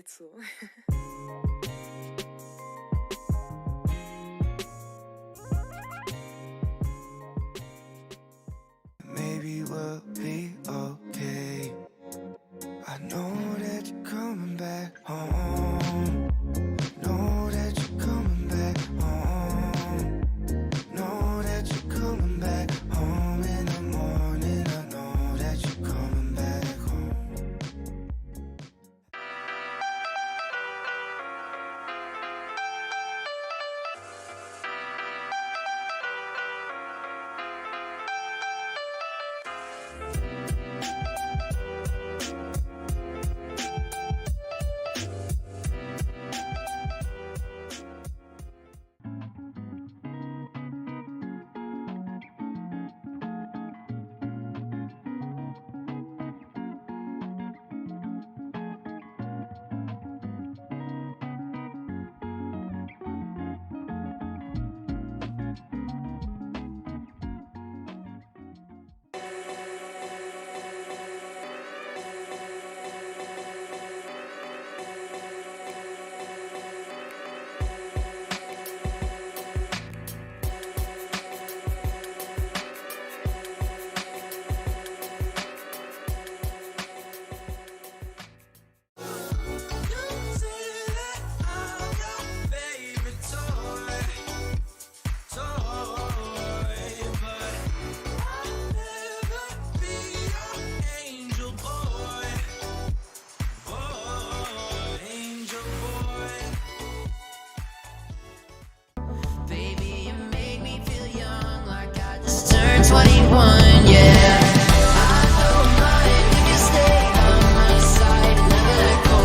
zu. Maybe we'll be okay. I know that you're coming back home. Know that you're coming back home. Know that you're coming back home in the morning. I know that you're coming back home. Baby, you make me feel young, like I just turned 21, yeah. I don't mind if you stay on my side and never let go.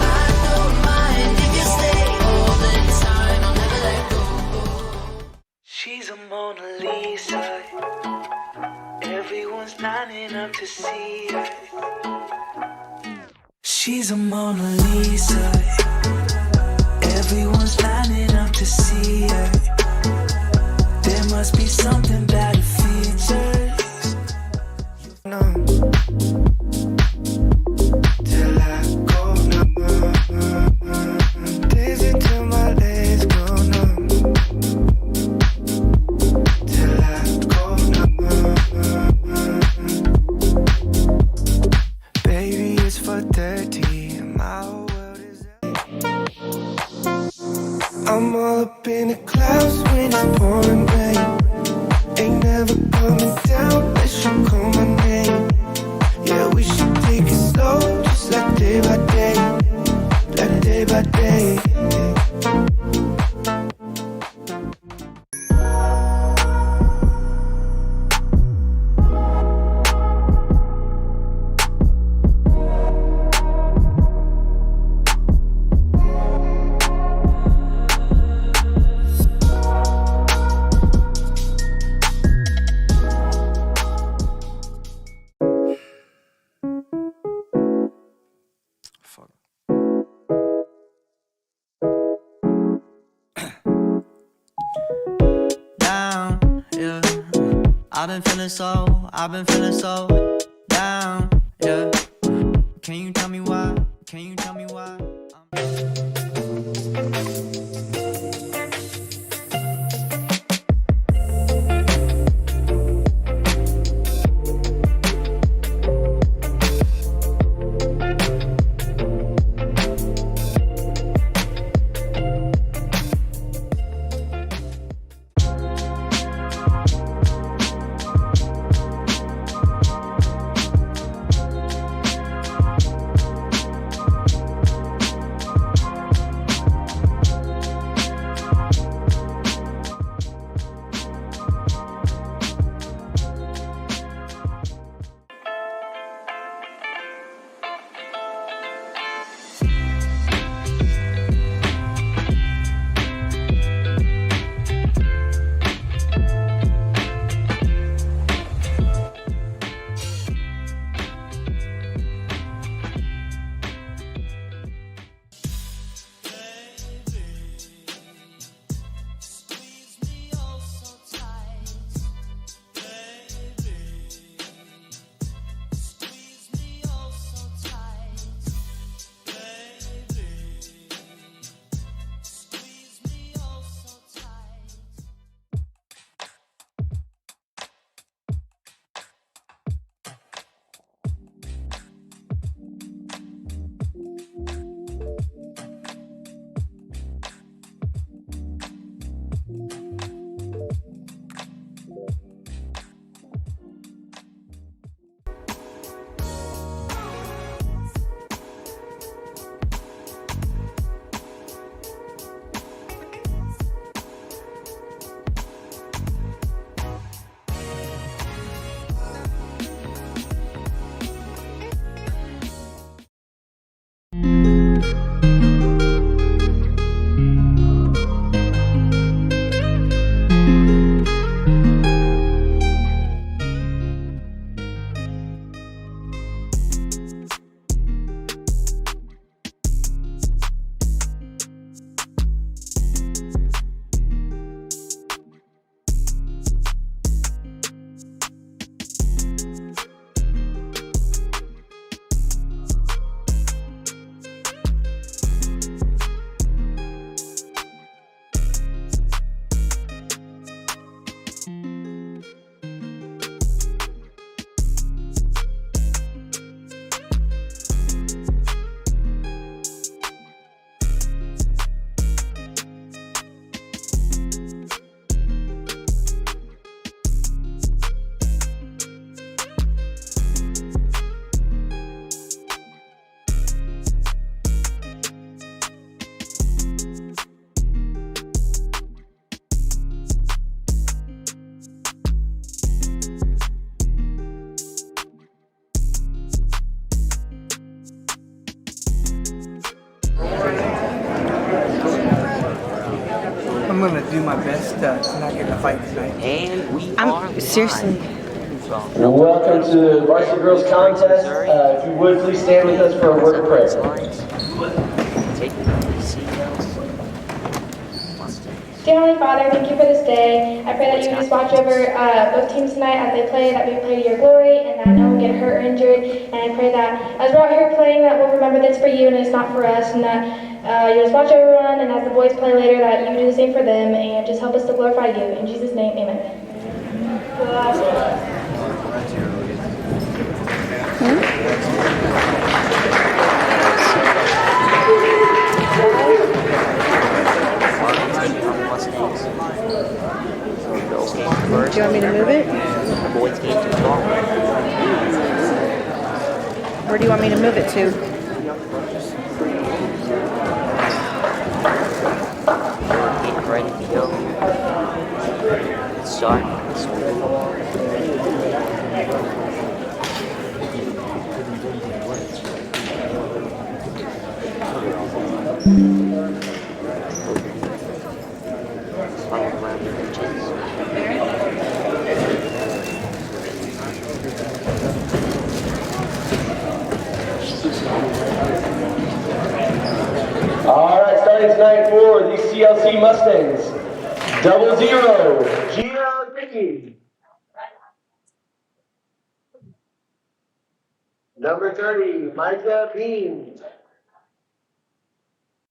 I don't mind if you stay all the time, I'll never let go. She's a Mona Lisa. Everyone's lining up to see her. She's a Mona Lisa. Everyone's lining up to see her. There must be something about her features. No. Till I go numb. Dancing till my legs go numb. Till I go numb. Baby, it's 4:30 and my whole world is I'm all up in the clouds when it's pouring rain. Ain't never coming down unless you call my name. Yeah, we should take it slow, just like day by day. Like day by day. Fuck. Down, yeah. I've been feeling so down, yeah. Can you tell me why? Can you tell me why? do my best to not get in a fight tonight. And we are Seriously. live. Welcome to the Varsity Girls Contest. If you would, please stand with us for a word of prayer. Taking on the CLC Mustangs. Dear Heavenly Father, thank you for this day. I pray that you just watch over both teams tonight as they play, that we play to your glory, and that no one get hurt or injured. And I pray that as we're out here playing, that we'll remember that it's for you and it's not for us, and that you just watch everyone, and as the boys play later, that you do the same for them, and just help us to glorify you. In Jesus' name, amen. Mustangs. Girls game first. Do you want me to move it? The boys game to ball. Where do you want me to move it to? Getting ready to go. Start. All right, starting tonight for the CLC Mustangs. 00, Gia Dickey. Number 30, Micah Bean.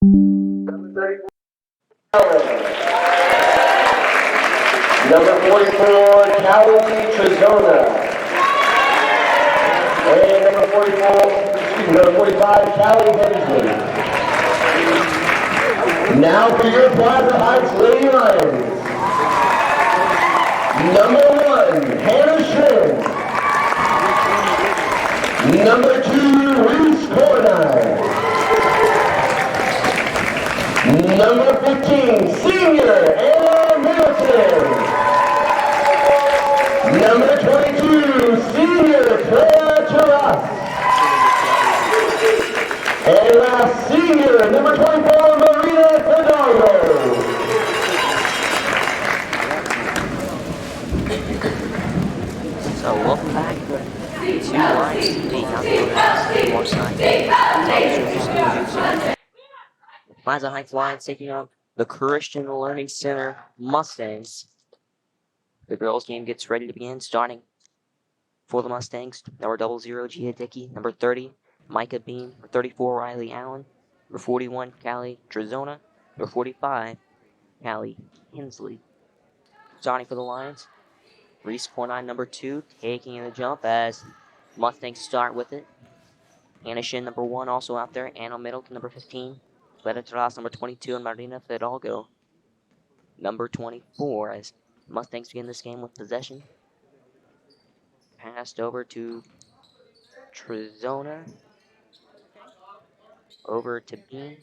Number 34, Allen. Number 44, Callie Trezona. And number 45, Callie Hensley. Now for your Plaza Heights Lady Lions. Number 1, Hannah Shin. Number 2, Reese Cornine. Number 15, Senior Anna Middleton. Number 22, Senior Claire Taras. And last, Senior, number 24, Marina Fidalgo. So welcome back to Lions TV. Now the more signs. Plaza Heights Lions taking on the Christian Learning Center Mustangs. The girls' game gets ready to begin, starting for the Mustangs. Number 00, Gia Dickey. Number 30, Micah Bean. Number 34, Riley Allen. Number 41, Callie Trezona. Number 45, Callie Hensley. Starting for the Lions, Reese Cornine, number 2, taking the jump as Mustangs start with it. Anna Shin, number 1, also out there. Anna Middleton, number 15. Clara Taras, number 22, and Marina Fidalgo, number 24, as Mustangs begin this game with possession. Passed over to Trezona. Over to Bean.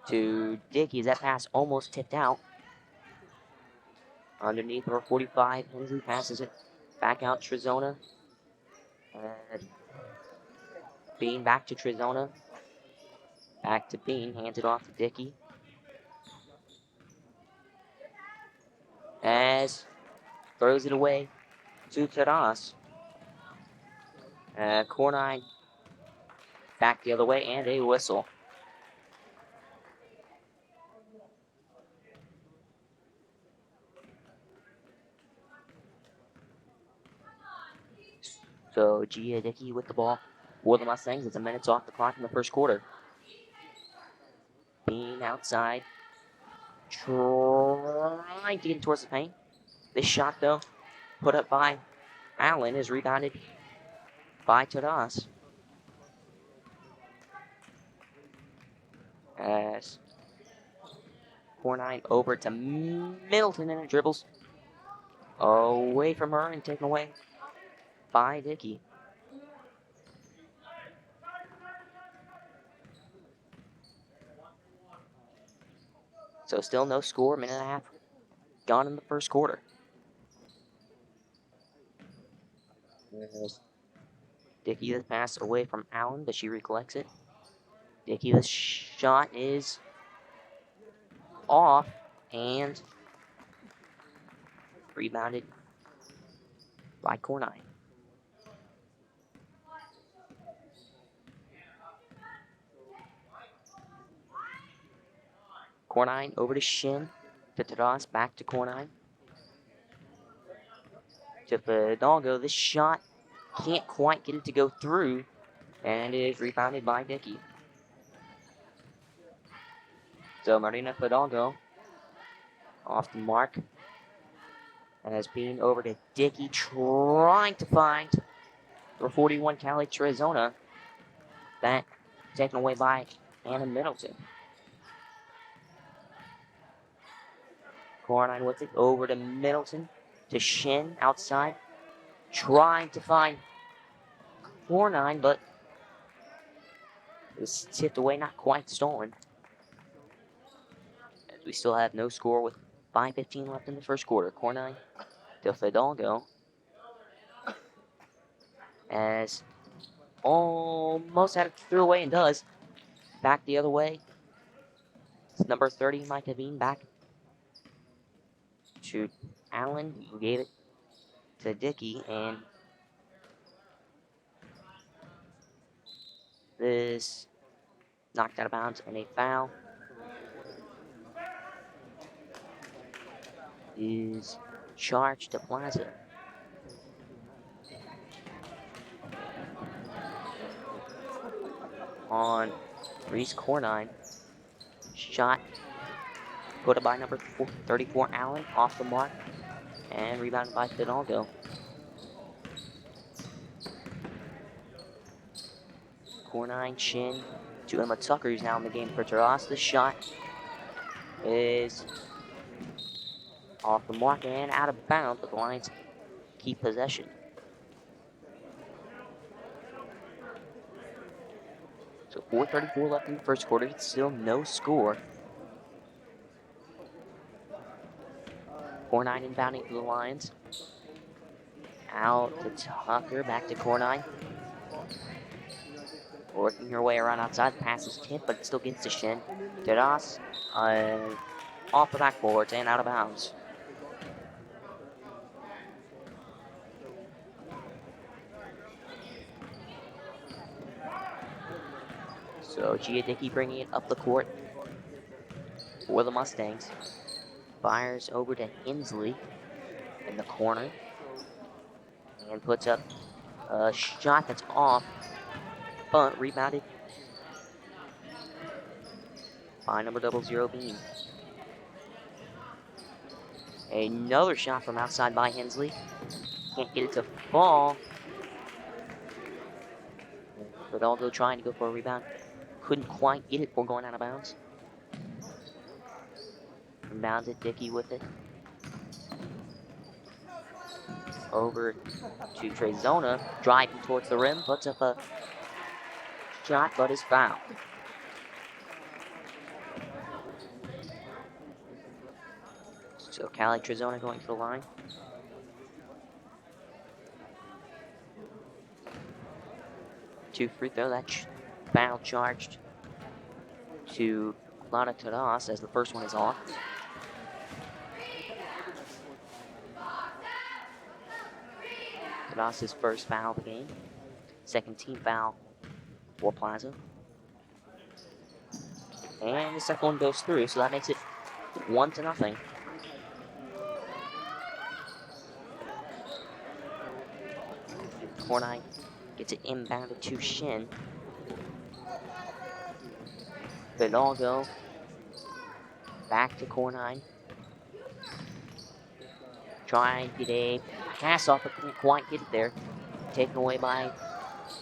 To Dickey. That pass almost tipped out. Underneath number 45, Hensley passes it back out Trezona. And Bean back to Trezona. Back to Bean, hands it off to Dickey. As throws it away to Taras. Cornine back the other way, and a whistle. So Gia Dickey with the ball for the Mustangs. It's a minute off the clock in the first quarter. Bean outside. Trying to get towards the paint. This shot, though, put up by Allen, is rebounded by Taras. As Cornine over to Middleton, and it dribbles away from her and taken away by Dickey. So still no score, minute and a half gone in the first quarter. Dickey, the pass away from Allen, but she recollects it. Dickey, the shot is off, and Rebounded by Core 9. Core 9 over to Shin. To Tadas, back to Core 9. To Fidalgo. This shot can't quite get it to go through. And it is rebounded by Dickey. So Marina Fidalgo off the mark. As being over to Dickey, trying to find number 41 Cali Trezona. That taken away by Anna Middleton. Core 9 with it over to Middleton. To Shin outside. Trying to find Core 9, but it was tipped away, not quite stolen. As we still have no score with 5:15 left in the first quarter. Core 9 to Fidalgo. As almost had it threw away and does. Back the other way. It's number 30, Mike Haveen, back to Allen, who gave it to Dickey, and this knocked out of bounds and a foul is charged to Plaza. On Reese Core 9. Shot put up by number 34 Allen, off the mark, and rebounded by Fidalgo. Core 9 Shin to Emma Tucker, who's now in the game for Taras. The shot is off the mark and out of bounds, but the Lions keep possession. So 4:34 left in the first quarter. It's still no score. Core 9 inbounding for the Lions. Out to Tucker, back to Core 9. Working her way around outside. The pass is tipped, but it still gets to Shin. Tadas off the backboards and out of bounds. So Gia Dickey bringing it up the court for the Mustangs. Fires over to Hensley in the corner. And puts up a shot that's off, but rebounded by number 00 Bean. Another shot from outside by Hensley. Can't get it to fall. Fidalgo trying to go for a rebound. Couldn't quite get it before going out of bounds. Rebounded Dickey with it. Over to Trezona, driving towards the rim, puts up a shot, but is fouled. So Cali Trezona going to the line. Two free throw, that foul charged to Lana Tadas as the first one is off. Tadas' first foul of the game. Second team foul for Plaza. And the second one goes through, so that makes it 1-0. Core 9 gets it inbounded to Shin. Fidalgo back to Core 9. Trying to get a pass off, but can't quite get it there. Taken away by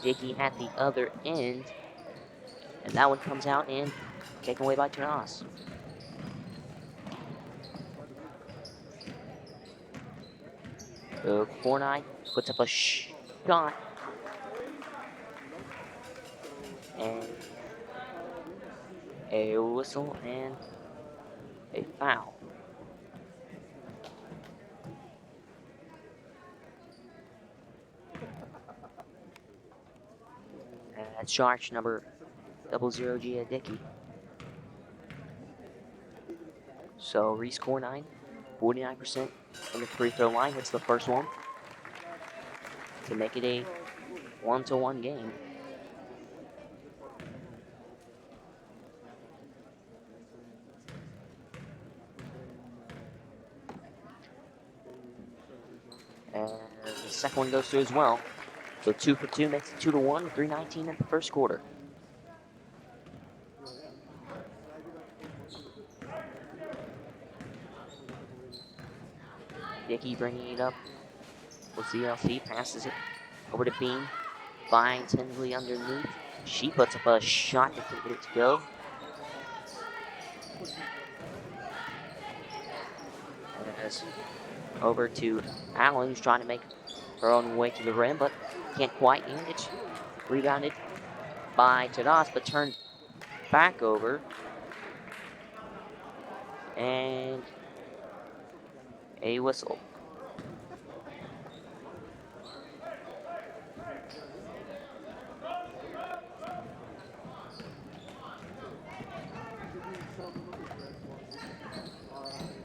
Dickey at the other end. And that one comes out and taken away by Taras. So Core 9 puts up a shot. And a whistle and a foul. And that's charge number 00 Gia Dickey. So Reese Core 9 49% from the free throw line. Hits the first one to make it a 1-1 game. And the second one goes through as well. So 2 for 2 makes it 2-1, 3:19 in the first quarter. Dickey bringing it up for CLC, passes it over to Bean, finds Hensley underneath. She puts up a shot to get it to go. As over to Allen, who's trying to make her own way to the rim, but can't quite, and it's rebounded by Tadas, but turned back over. And a whistle.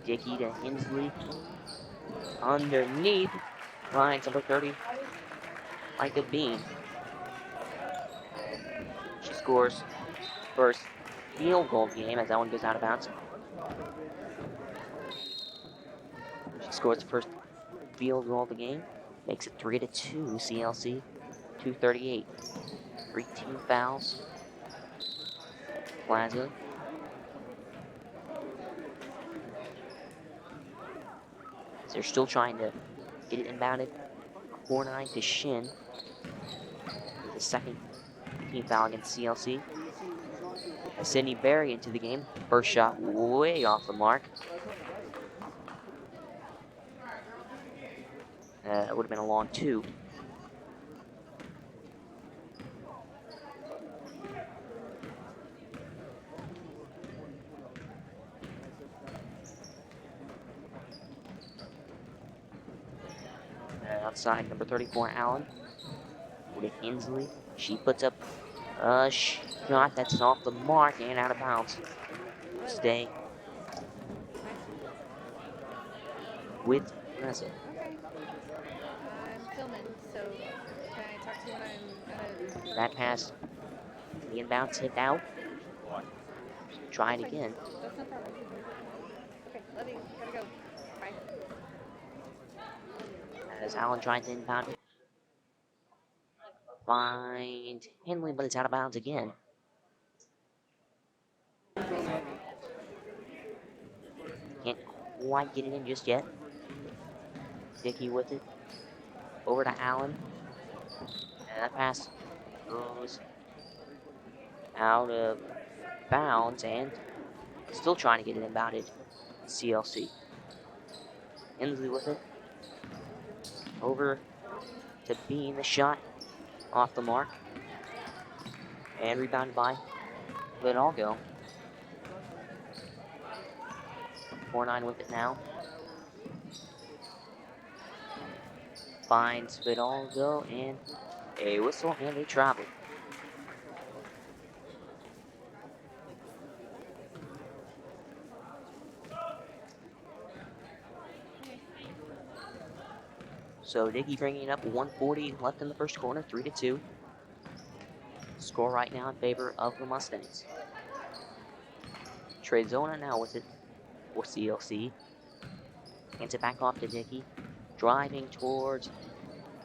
Dickey to Hensley. Underneath. Finds number 30. Like a bean. She scores first field goal of the game as that one goes out of bounds. She scores the first field goal of the game. Makes it 3-2 CLC. 2:38. 3 team fouls. Plaza. They're still trying to get it inbounded. 4-9 to Shin. The second team foul against CLC. Sydney Berry into the game. First shot way off the mark. That would have been a long 2. Outside, number 34, Allen. With Hensley. She puts up a shot that's off the mark and out of bounds. Stay with Plaza. I'm filming, so can I talk to you when I'm That pass, the inbounds hit out. Try it again. That's no problem. Okay, love you. Gotta go. Bye. As Allen tries to inbound it. Find Henley, but it's out of bounds again. Can't quite get it in just yet. Dickey with it. Over to Allen. And that pass goes out of bounds and still trying to get it inbounded. CLC. Hensley with it. Over to Bean, the shot off the mark. And rebounded by Vidalgo. 4-9 with it now. Finds Vidalgo and a whistle and a travel. So Dickey bringing it up, 1:40 left in the first quarter, 3-2. Score right now in favor of the Mustangs. Trezona now with it for CLC. Hands it back off to Dickey. Driving towards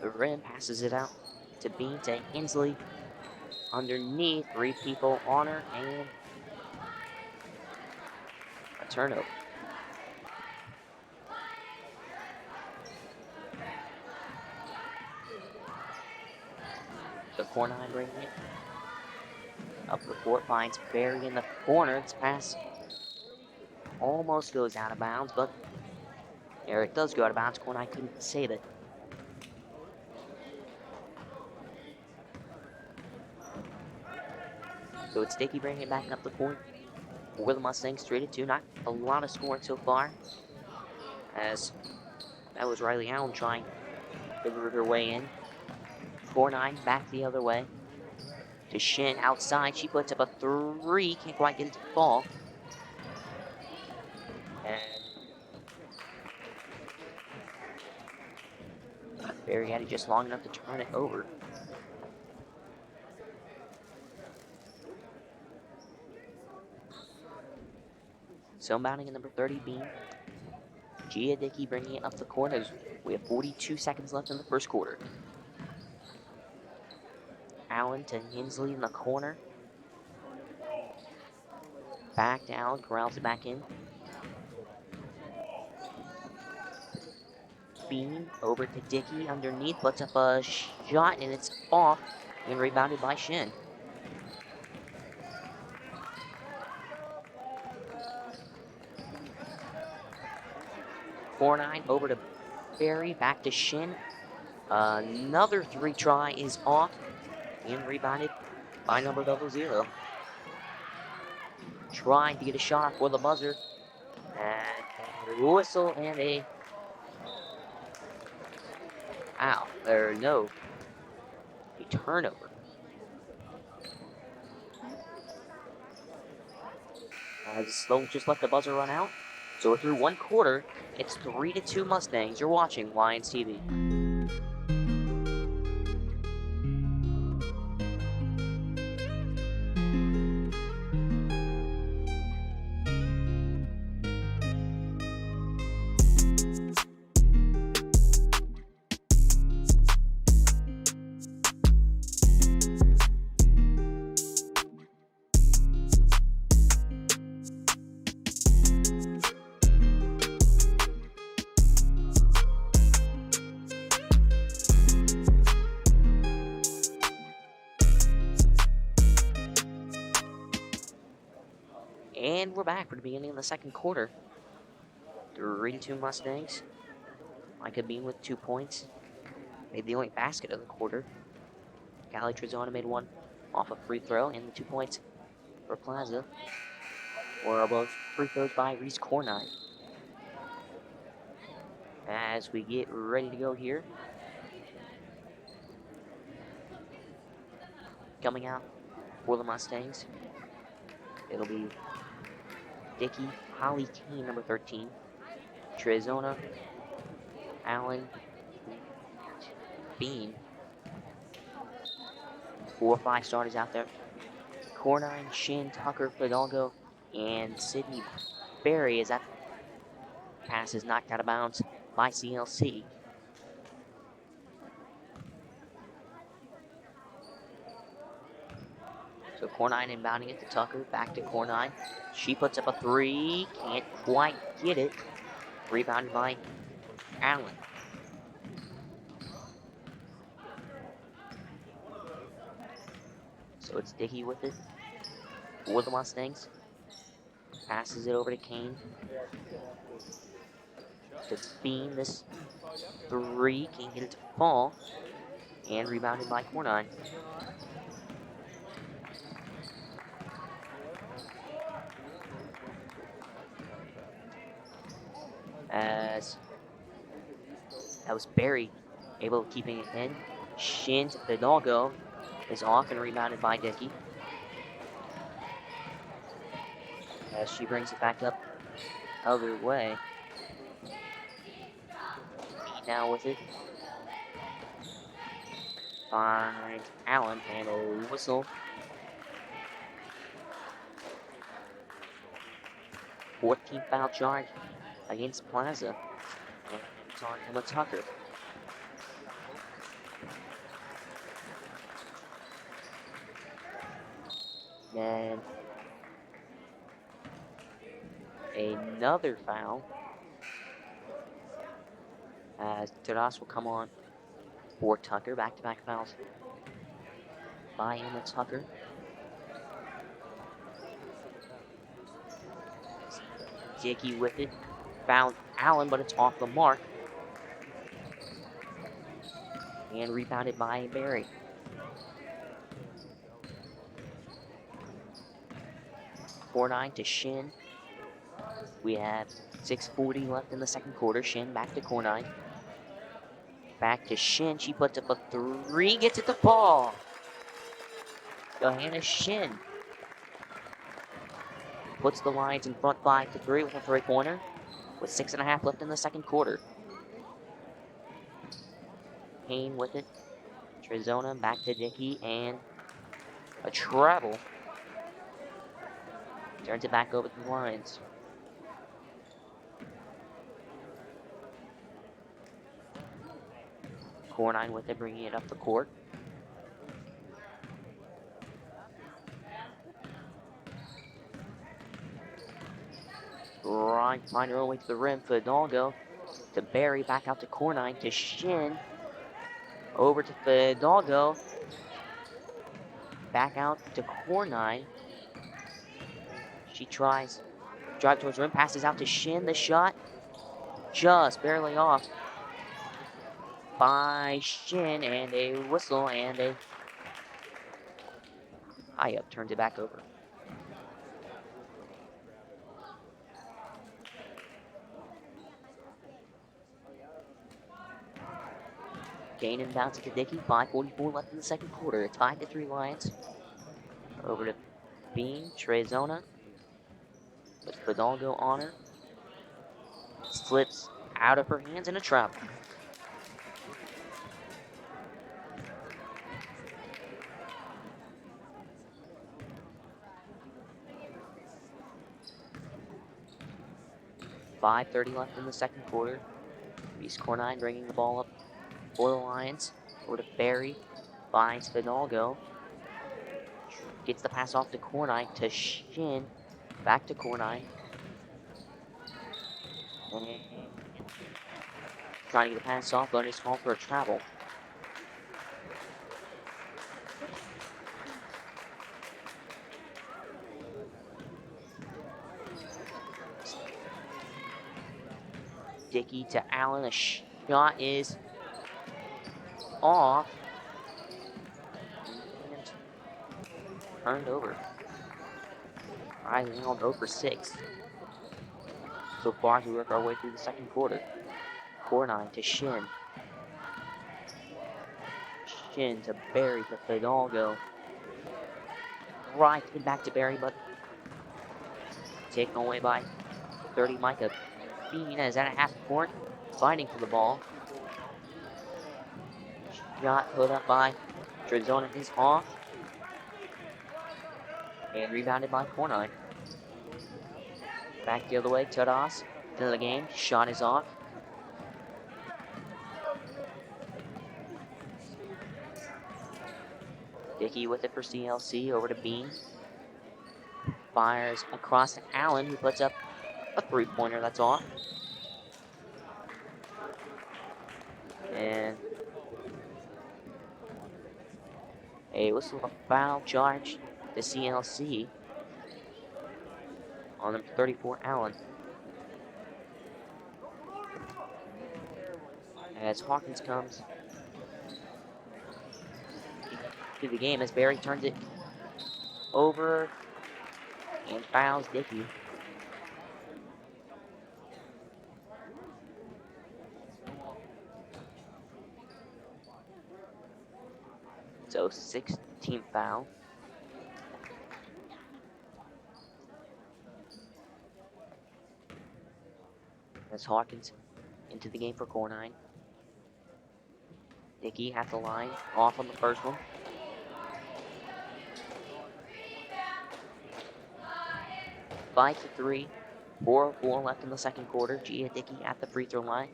the rim, passes it out to Bean, to Hensley. Underneath, 3 people on her, and a turnover. So 4-9 bringing it up the court, finds Barry in the corner. This pass almost goes out of bounds, but there it does go out of bounds. 4-9 couldn't save it. So it's Dickey bringing it back up the court for the Mustangs, 3-2. Not a lot of scoring so far, as that was Riley Allen trying to figure her way in. 4-9 back the other way to Shin outside. She puts up a 3, can't quite get it to fall. And Barry had it just long enough to turn it over. So mounting at number 30, Bean. Gia Dickey bringing it up the court as we have 42 seconds left in the first quarter. Allen to Hensley in the corner. Back to Allen, corrals it back in. Bean over to Dickey underneath, puts up a shot and it's off and rebounded by Shin. Four-9 over to Barry, back to Shin. Another three try is off and rebounded by number 00. Trying to get a shot for the buzzer. And a whistle and a a turnover. As Sloan just let the buzzer run out. So through one quarter, it's 3-2 Mustangs. You're watching Lions TV. And we're back for the beginning of the second quarter. 3-2 Mustangs. Micah Bean with 2 points. Made the only basket of the quarter. Callie Trezona made one off a free throw, and the 2 points for Plaza were both free throws by Reese Cornine. As we get ready to go here. Coming out for the Mustangs, it'll be Dickey, Holly Kane, number 13, Trezona, Allen, Bean. 4 or 5 starters out there. Cornine, Shin, Tucker, Fidalgo, and Sydney Berry as that pass is knocked out of bounds by CLC. So Cornine inbounding it to Tucker, back to Cornine. She puts up a 3, can't quite get it. Rebounded by Allen. So it's Dickey with it for the Mustangs. Passes it over to Kane. To Bean, this 3, can't get it to fall. And rebounded by Cornine. As that was Barry able to keeping it in. Shin to Fidalgo is off and rebounded by Dickey. As she brings it back up other way. Beat now with it. Finds Allen and a whistle. 14th foul charge against Plaza. And it's on Emma Tucker. And another foul as Taras will come on for Tucker. Back-to-back fouls by Emma Tucker. Dickey with it. Found Allen, but it's off the mark. And rebounded by Barry. Cornine to Shin. We have 6:40 left in the second quarter. Shin back to Cornine. Back to Shin. She puts up a 3, gets it to fall. Johanna Shin puts the Lions in front 5-3 with a 3-pointer with 6.5 left in the second quarter. Kane with it. Trezona back to Dickey, and a treble. Turns it back over to the Lions. Cornine with it, bringing it up the court. Right, find her own way to the rim for Hidalgo. To Barry, back out to Cornine, to Shin. Over to Hidalgo. Back out to Cornine. She tries. Drive towards the rim, passes out to Shin. The shot just barely off by Shin, and a whistle and a high up turns it back over. Kane inbounds it to Dickey. 5:44 left in the second quarter. It's 5-3 Lions. Over to Bean, Trezona. With Fidalgo on her. Slips out of her hands in a trap. .5:30 left in the second quarter. Reese Cornine bringing the ball up for the Lions. Over to Barry. Finds Fidalgo. Gets the pass off to Cornine to Shin. Back to Cornine. And trying to get the pass off, but it's called for a travel. Dickey to Allen. A shot is off. And turned over. Rising on 0 for 6. So far as we work our way through the second quarter. Cornine to Shin. Shin to Barry to Fidalgo. Right, back to Barry, but taken away by 30 Micah. Bean is at a half court, fighting for the ball. Shot put up by Trezona is off. And rebounded by Cornine. Back the other way, Tadas into the game. Shot is off. Dickey with it for CLC, over to Bean. Fires across to Allen, who puts up a three-pointer that's off. And a whistle of a foul charge to CLC on number 34, Allen. As Hawkins comes to the game, as Barry turns it over and fouls Dickey. So 16th foul. As Hawkins into the game for Cornine. Dickey at the line, off on the first one. Five to 3, 4:04 left in the second quarter. Gia Dickey at the free throw line.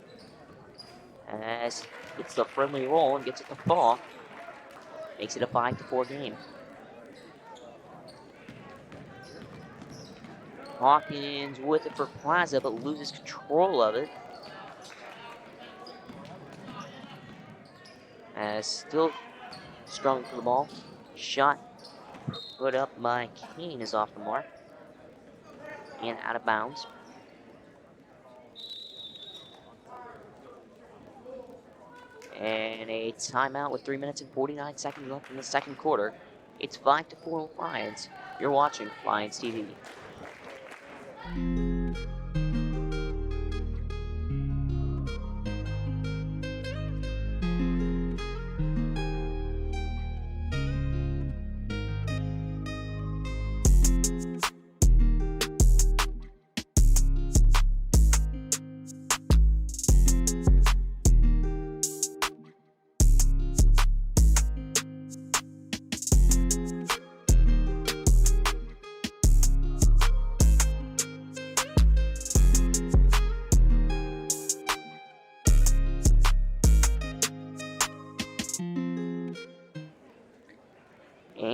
As gets the friendly roll and gets it to fall. Makes it a 5-4 game. Hawkins with it for Plaza, but loses control of it. As still struggling for the ball. Shot put up by Kane is off the mark. And out of bounds. And a timeout with 3 minutes and 49 seconds left in the second quarter. It's 5-4 Lions. You're watching Lions TV.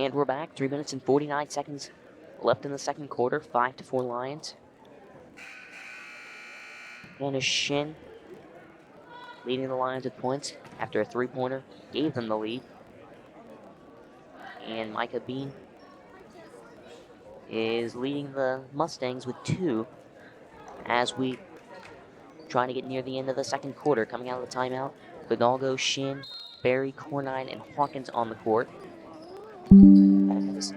And we're back. 3 minutes and 49 seconds left in the second quarter. 5-4 Lions. Hannah Shin leading the Lions with points after a three-pointer gave them the lead. And Micah Bean is leading the Mustangs with 2 as we try to get near the end of the second quarter. Coming out of the timeout, Fidalgo, Shin, Barry, Cornine, and Hawkins on the court. As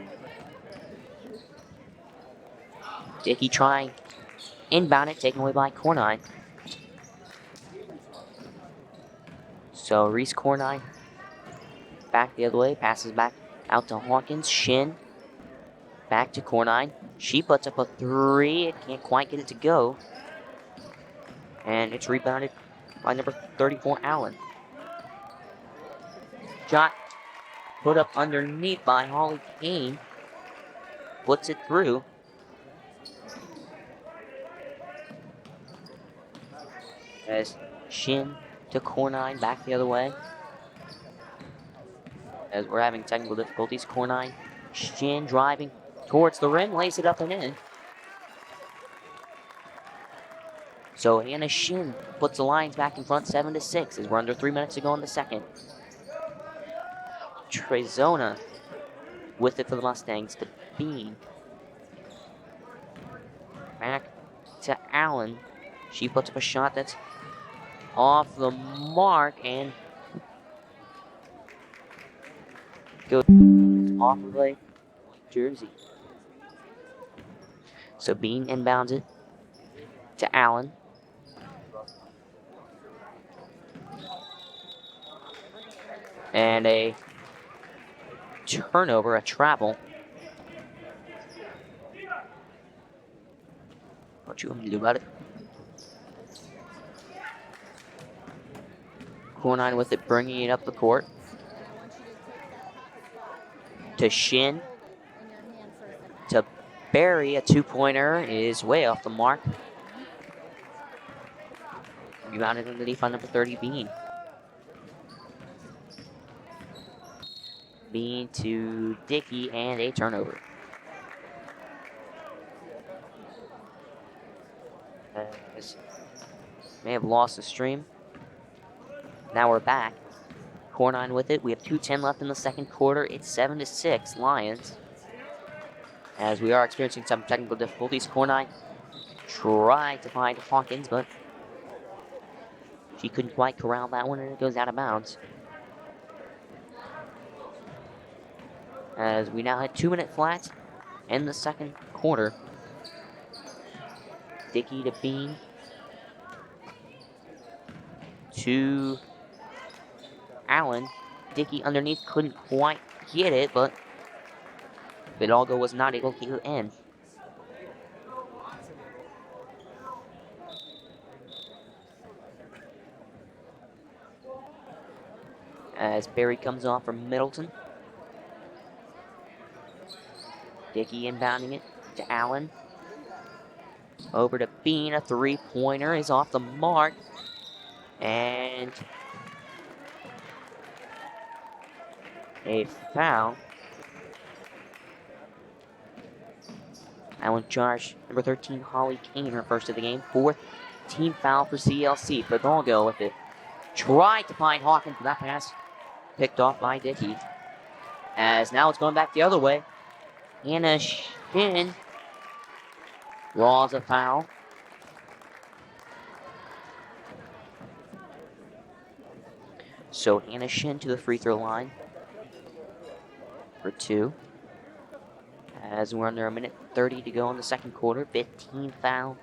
Dickey trying inbound it, taken away by Cornine. So Reese Cornine back the other way, passes back out to Hawkins. Shin back to Cornine. She puts up a 3. It can't quite get it to go. And it's rebounded by number 34, Allen. Shot put up underneath by Holly Kane. Puts it through. As Shin to Cornine back the other way. As we're having technical difficulties, Cornine, Shin driving towards the rim, lays it up and in. So Hannah Shin puts the Lions back in front 7-6 as we're under 3 minutes to go in the second. Trezona with it for the Mustangs to Bean. Back to Allen. She puts up a shot that's off the mark and goes off of a jersey. So Bean inbounds it to Allen. And a turnover, a travel. What you want me to do about it? Cornine with it, bringing it up the court. To Shin. To Barry, a 2-pointer is way off the mark. Rebounded underneath on number 30, Bean. Bean to Dickey and a turnover. May have lost the stream. Now we're back. Cornine with it. We have 2:10 left in the second quarter. It's 7-6 Lions. As we are experiencing some technical difficulties, Cornine tried to find Hawkins, but she couldn't quite corral that one, and it goes out of bounds. As we now had 2-minute flat in the second quarter. Dickey to Bean. To Allen. Dickey underneath couldn't quite get it, but Fidalgo was not able to get it in. As Barry comes off from Middleton. Dickey inbounding it to Allen. Over to Bean, a 3-pointer is off the mark. And a foul. Allen charged number 13, Holly Kane, her first of the game. 4th team foul for CLC. Fidalgo with it. Tried to find Hawkins, but that pass picked off by Dickey. As now it's going back the other way. Hannah Shin draws a foul. So Hannah Shin to the free throw line for 2. As we're under 1:30 to go in the second quarter. 15 foul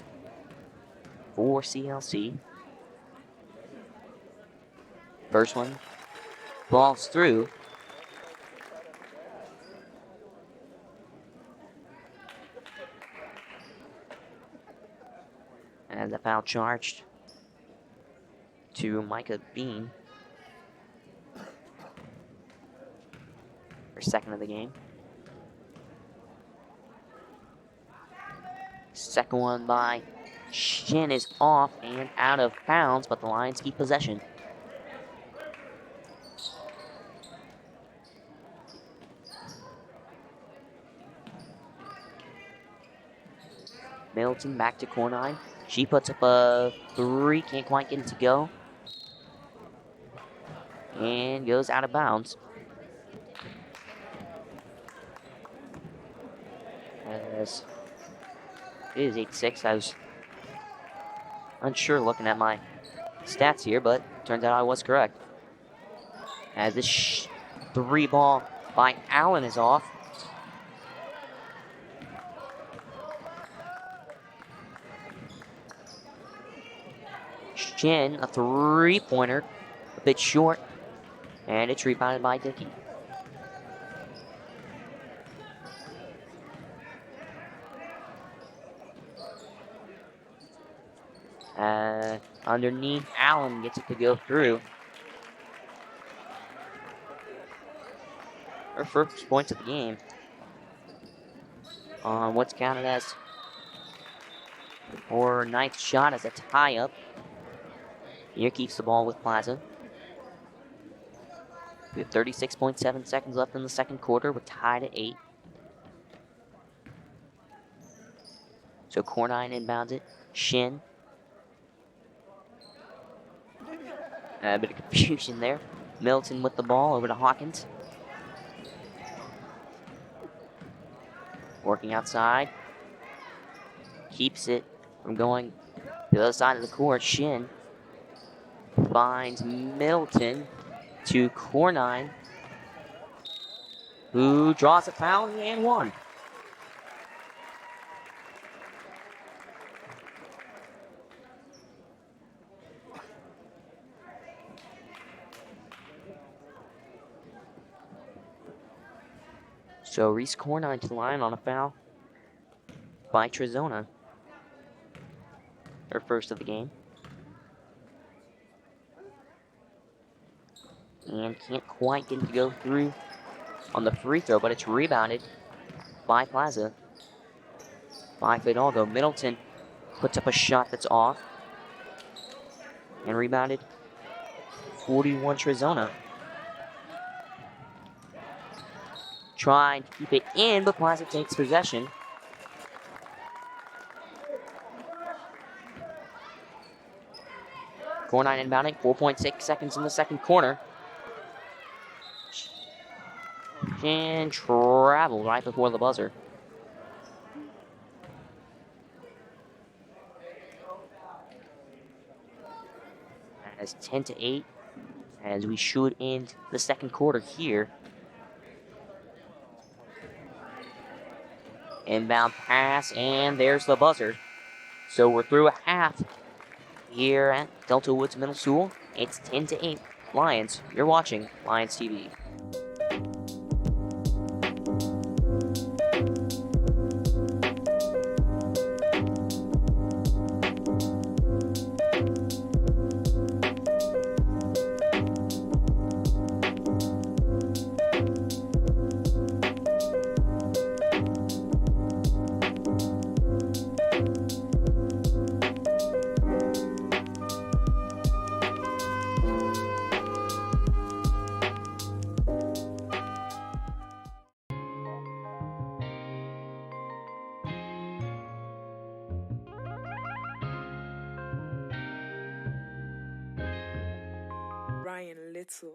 for CLC. First one falls through. And the foul charged to Micah Bean. Her second of the game. Second one by Shin is off and out of bounds, but the Lions keep possession. Middleton back to core 9. She puts up a 3, can't quite get it to go. And goes out of bounds. As it is 8-6. I was unsure looking at my stats here, but turns out I was correct. As this 3 ball by Allen is off. Shin, a 3-pointer, a bit short, and it's rebounded by Dickey. Underneath, Allen gets it to go through. Her first points of the game. On what's counted as her 9th shot as a tie-up. Here keeps the ball with Plaza. We have 36.7 seconds left in the second quarter. We're tied at 8. So core 9 inbounds it. Shin. A bit of confusion there. Milton with the ball over to Hawkins. Working outside. Keeps it from going to the other side of the court. Shin finds Middleton to core 9, who draws a foul and 1. So Reese core 9 to the line on a foul by Trezona. Her first of the game. And can't quite get it to go through on the free throw, but it's rebounded by Plaza. 5-foot Aldo. Middleton puts up a shot that's off. And rebounded 41 Trezona. Trying to keep it in, but Plaza takes possession. Core 9 inbounding, 4.6 seconds in the second corner. And travel right before the buzzer. As 10-8, as we should end the second quarter here. Inbound pass, and there's the buzzer. So we're through a half here at Delta Woods Middle School. It's 10-8. Lions, you're watching Lions TV. Ryan Little.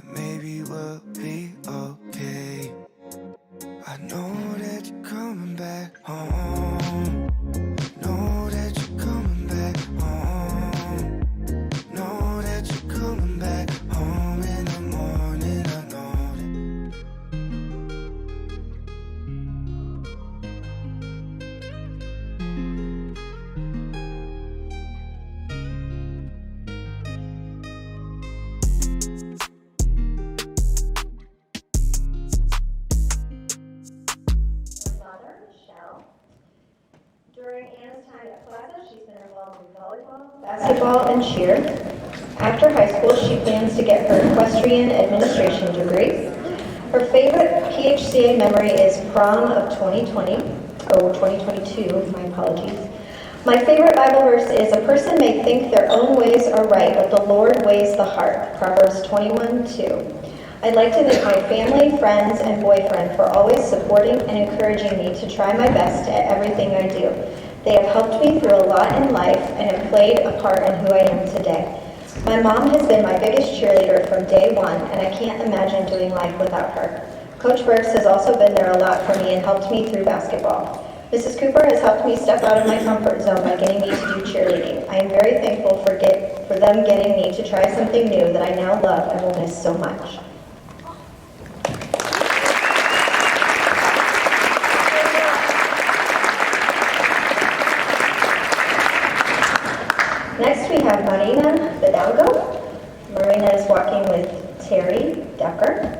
Maybe we'll be okay. I know that you're coming back home. Know that you're coming back home. Know that you're coming back home in the morning. I know that. During Anna's time at Plaza, she's been involved in volleyball, basketball, and cheer. After high school, she plans to get her equestrian administration degree. Her favorite PHCA memory is prom of 2020, or 2022, my apologies, My favorite Bible verse is, "A person may think their own ways are right, but the Lord weighs the heart." Proverbs 21:2. I'd like to thank my family, friends, and boyfriend for always supporting and encouraging me to try my best at everything I do. They have helped me through a lot in life and have played a part in who I am today. My mom has been my biggest cheerleader from day one, and I can't imagine doing life without her. Coach Burks has also been there a lot for me and helped me through basketball. Mrs. Cooper has helped me step out of my comfort zone by getting me to do cheerleading. I am very thankful for them getting me to try something new that I now love and will miss so much. Next we have Marina Fidalgo. Marina is walking with Terry Decker.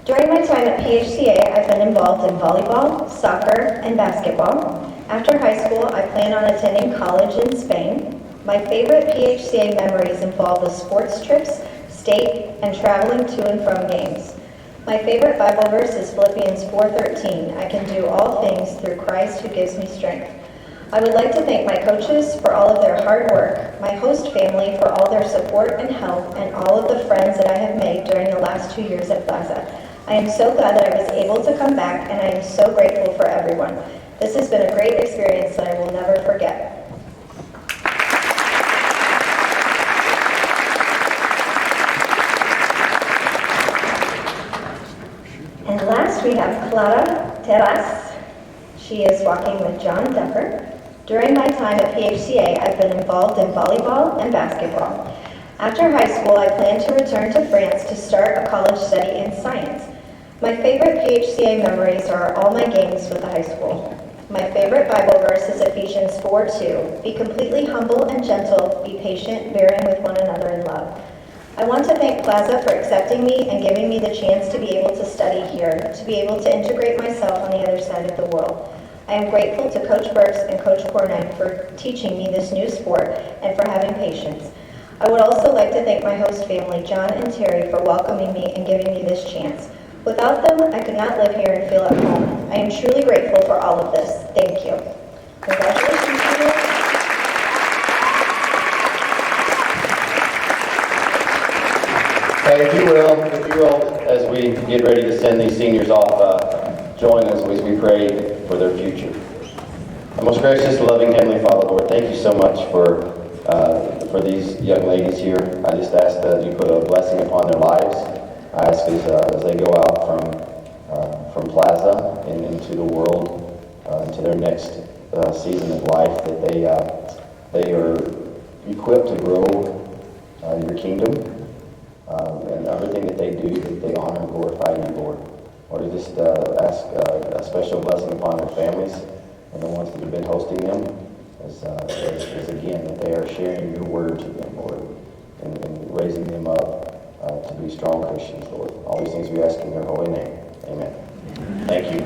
During my time at PHCA, I've been involved in volleyball, soccer, and basketball. After high school, I plan on attending college in Spain. My favorite PHCA memories involve the sports trips, state, and traveling to and from games. My favorite Bible verse is Philippians 4:13. I can do all things through Christ who gives me strength. I would like to thank my coaches for all of their hard work, my host family for all their support and help, and all of the friends that I have made during the last 2 years at Plaza. I am so glad that I was able to come back, and I am so grateful for everyone. This has been a great experience that I will never forget. And last we have Clara Terras. She is walking with John Decker. During my time at PHCA, I've been involved in volleyball and basketball. After high school, I plan to return to France to start a college study in science. My favorite PHCA memories are all my games with the high school. My favorite Bible verse is Ephesians 4:2. Be completely humble and gentle, be patient, bearing with one another in love. I want to thank Plaza for accepting me and giving me the chance to be able to study here, to be able to integrate myself on the other side of the world. I am grateful to Coach Burks and Coach Cornett for teaching me this new sport and for having patience. I would also like to thank my host family, John and Terry, for welcoming me and giving me this chance. Without them, I could not live here and feel at home. I am truly grateful for all of this. Thank you. Congratulations, Peter. Hey, if you will, as we get ready to send these seniors off, join us as we pray for their future. Our most gracious, loving Heavenly Father, Lord, thank you so much for these young ladies here. I just ask that you put a blessing upon their lives. I ask as they go out from Plaza and into the world, into their next season of life, that they are equipped to grow your kingdom. And everything that they do, that they honor and glorify you, Lord. Lord, I just ask a special blessing upon their families and the ones that have been hosting them, as again, that they are sharing your word to them, Lord, and raising them up to be strong Christians, Lord. All these things we ask in your holy name. Amen. Thank you.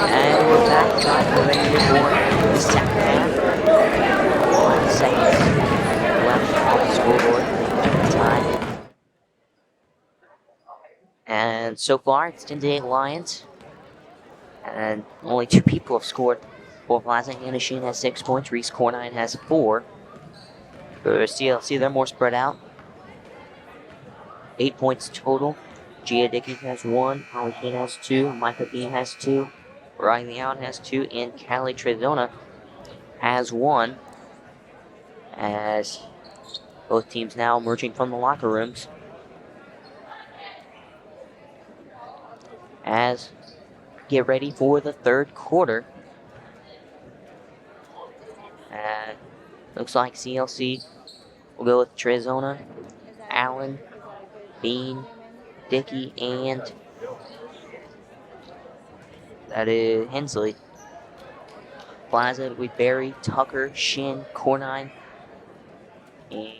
And we're back trying to ready for the second half. 1 seconds left on the scoreboard at the time. And so far, it's 10-8 Lions. And only 2 people have scored for Plaza. Hannah Sheen has 6 points. Reese Cornine has 4. For CLC, they're more spread out. 8 points total. Gia Dickey has 1. Holly Sheen has 2. Micah Bean has 2. Riley Allen has 2. And Callie Trezona has 1. As both teams now emerging from the locker rooms. As get ready for the third quarter. And looks like CLC will go with Trezona, Allen, Bean, Dickey, and that is Hensley. Plaza with Barry, Tucker, Shin, Cornine, and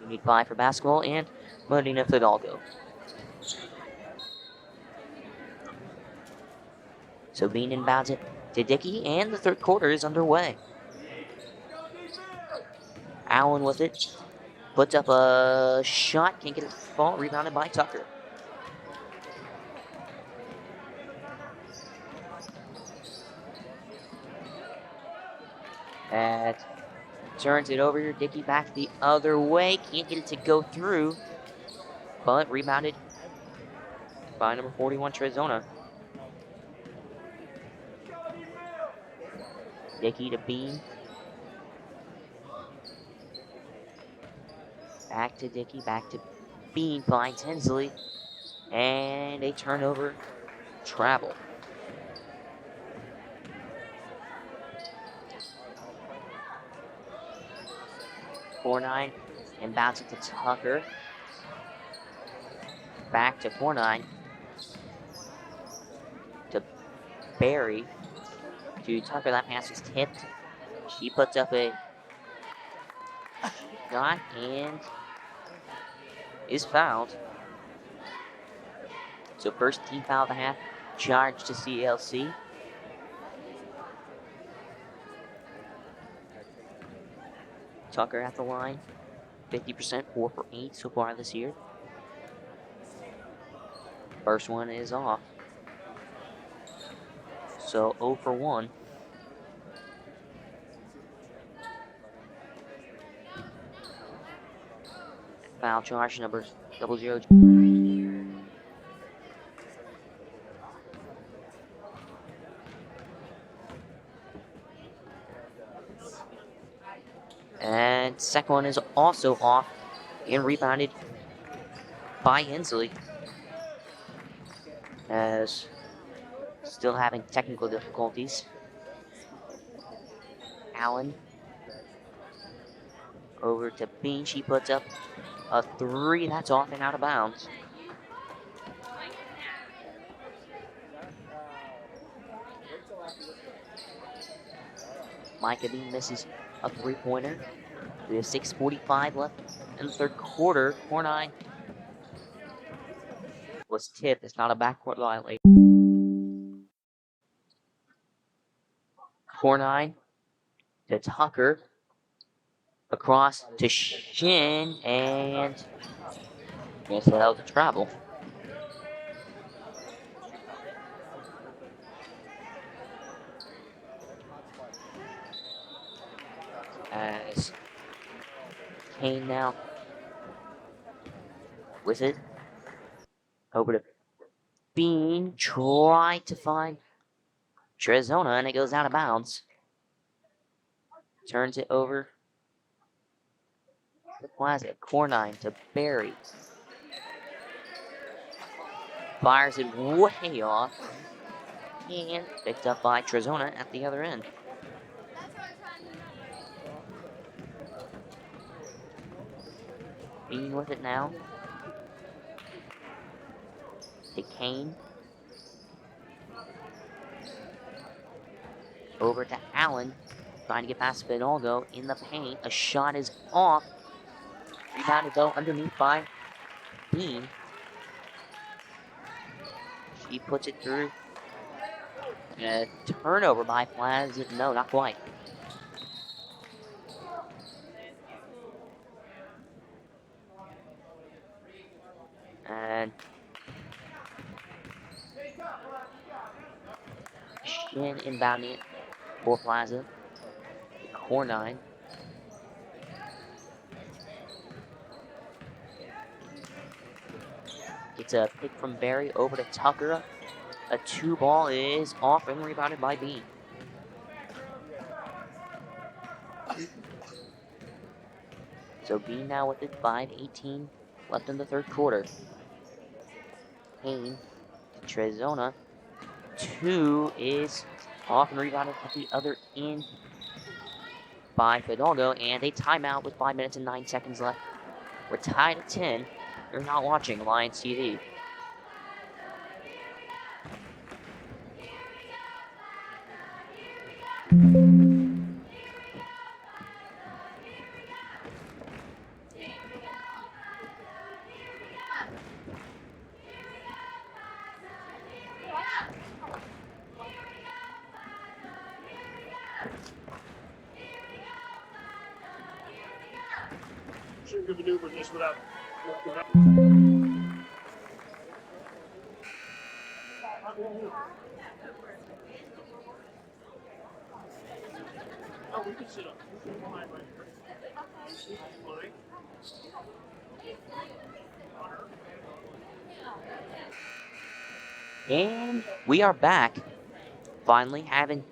we need 5 for basketball, and Modena Fidalgo. So Bean inbounds it to Dickey, and the third quarter is underway. Allen with it, puts up a shot, can't get it to fall, rebounded by Tucker. And turns it over, Dickey back the other way, can't get it to go through, but rebounded by number 41, Trezona. Dickey to Bean. Back to Dickey, back to Bean, finds Hensley, and a turnover, travel. Cornine, and bounce it to Tucker. Back to Cornine. To Barry. To Tucker, that pass is tipped. She puts up a shot and is fouled. So first team foul of the half, charge to CLC. Tucker at the line, 50%, 4 for 8 so far this year. First one is off. So 0 for 1. Foul charge number 00. second one is also off and rebounded by Hensley. As still having technical difficulties. Allen over to Bean. She puts up a three. That's off and out of bounds. Micah Bean misses a three-pointer. We have 6:45 left in the third quarter. Cornine was tipped. It's not a backcourt violation. Cornine to Tucker. Across to Shin, and guess that was a travel. As Kane now with it. Over to Bean. Try to find Trezona, and it goes out of bounds. Turns it over to Plaza. Cornine to Barry. Fires it way off. And picked up by Trezona at the other end. Bean with it now. To Kane. Over to Allen. Trying to get past Fidalgo in the paint. A shot is off. Rebounded though underneath by Bean. She puts it through. A turnover by Plaza. No, not quite. And Shin inbounding it for Plaza. Cornine. It's a pick from Barry over to Tucker. A two ball is off and rebounded by Bean. So Bean now with it, 5:18 left in the third quarter. Kane to Trezona. Two is off and rebounded at the other end by Fidalgo, and a timeout with 5 minutes and 9 seconds left. We're tied at 10. You're not watching Lions TV. And we are back. Finally having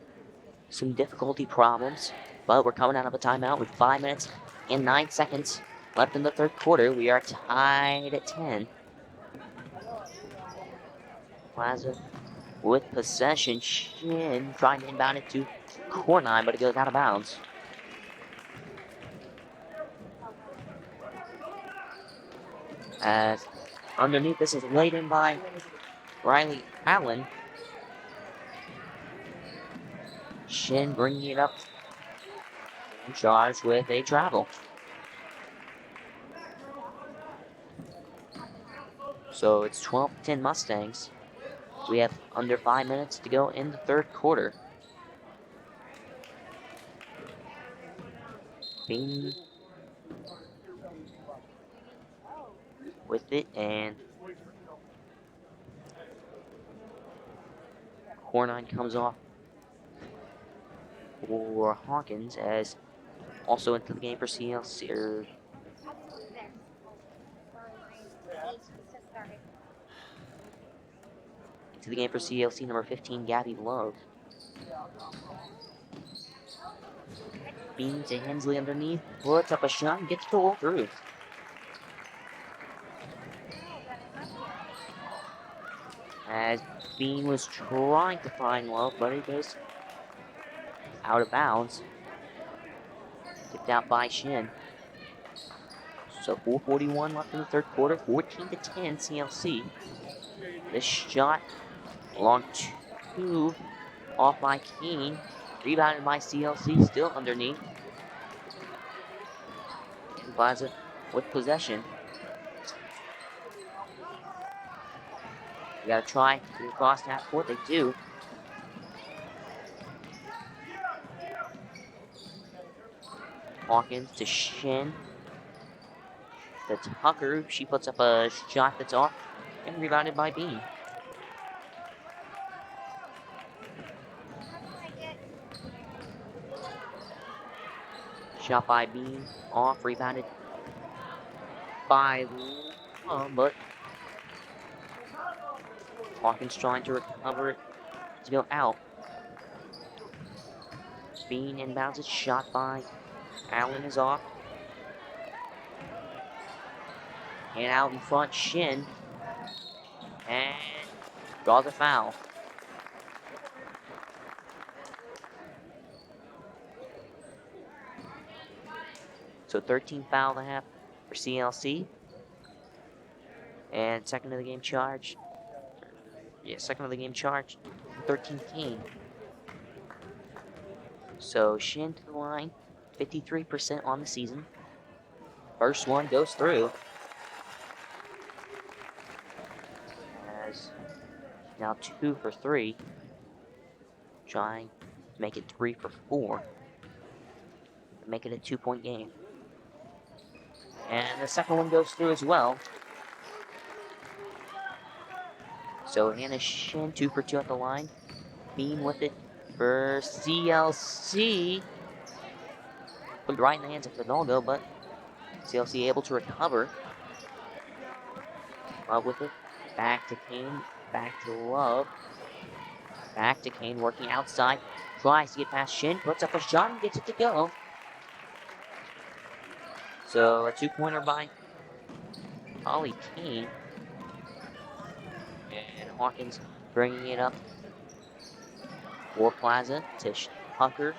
some difficulty problems, but we're coming out of a timeout with 5 minutes and 9 seconds left in the third quarter. We are tied at 10. Plaza with possession. Shin trying to inbound it to Cornine, but it goes out of bounds. As underneath, this is laid in by Riley Allen. Shin bringing it up. Charged with a travel. So it's 12-10 Mustangs. We have under 5 minutes to go in the third quarter. Bean with it, and Cornine comes off for Hawkins, as also into the game for CLC. Into the game for CLC, number 15, Gabby Love. Bean to Hensley underneath. Puts up a shot and gets to roll through. As Bean was trying to find love, but it goes out of bounds. Tipped out by Shin. So 4:41 left in the third quarter. 14-10 CLC. This shot along 2 off by Kane. Rebounded by CLC, still underneath. And Plaza with possession. We gotta try to get across half court. They do. Hawkins to Shin. To Tucker. She puts up a shot that's off. And rebounded by Bean. Shot by Bean. Off. Rebounded by but Hawkins trying to recover it to go out. Bean inbounds it. Shot by Allen is off. And out in front, Shin. And draws a foul. So 13 foul and a half for CLC. And second of the game charge. Yeah, second of the game charge. 13 Kane. So Shin to the line. 53% on the season. First one goes through. As now 2 for 3. Trying to make it 3 for 4. Make it a 2-point game. And the second one goes through as well. So Hannah Shin, 2 for 2 at the line. Bean with it for CLC. Put it right in the hands of Fidalgo, but CLC able to recover. Love with it. Back to Kane. Back to Love. Back to Kane, working outside. Tries to get past Shin. Puts up a shot and gets it to go. So a 2-pointer by Holly Kane. And Hawkins bringing it up for Plaza to Tucker.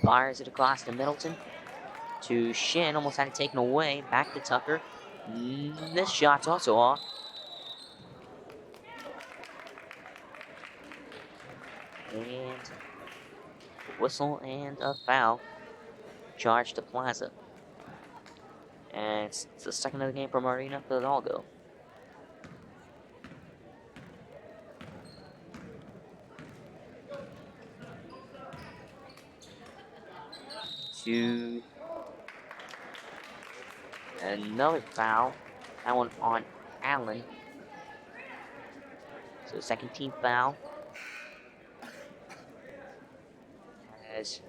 Fires it across to Middleton. To Shin, almost had it taken away. Back to Tucker. This shot's also off. And whistle and a foul. Charge to Plaza. And it's the second of the game for Marina Fidalgo. To another foul. That one on Allen. So second team foul. As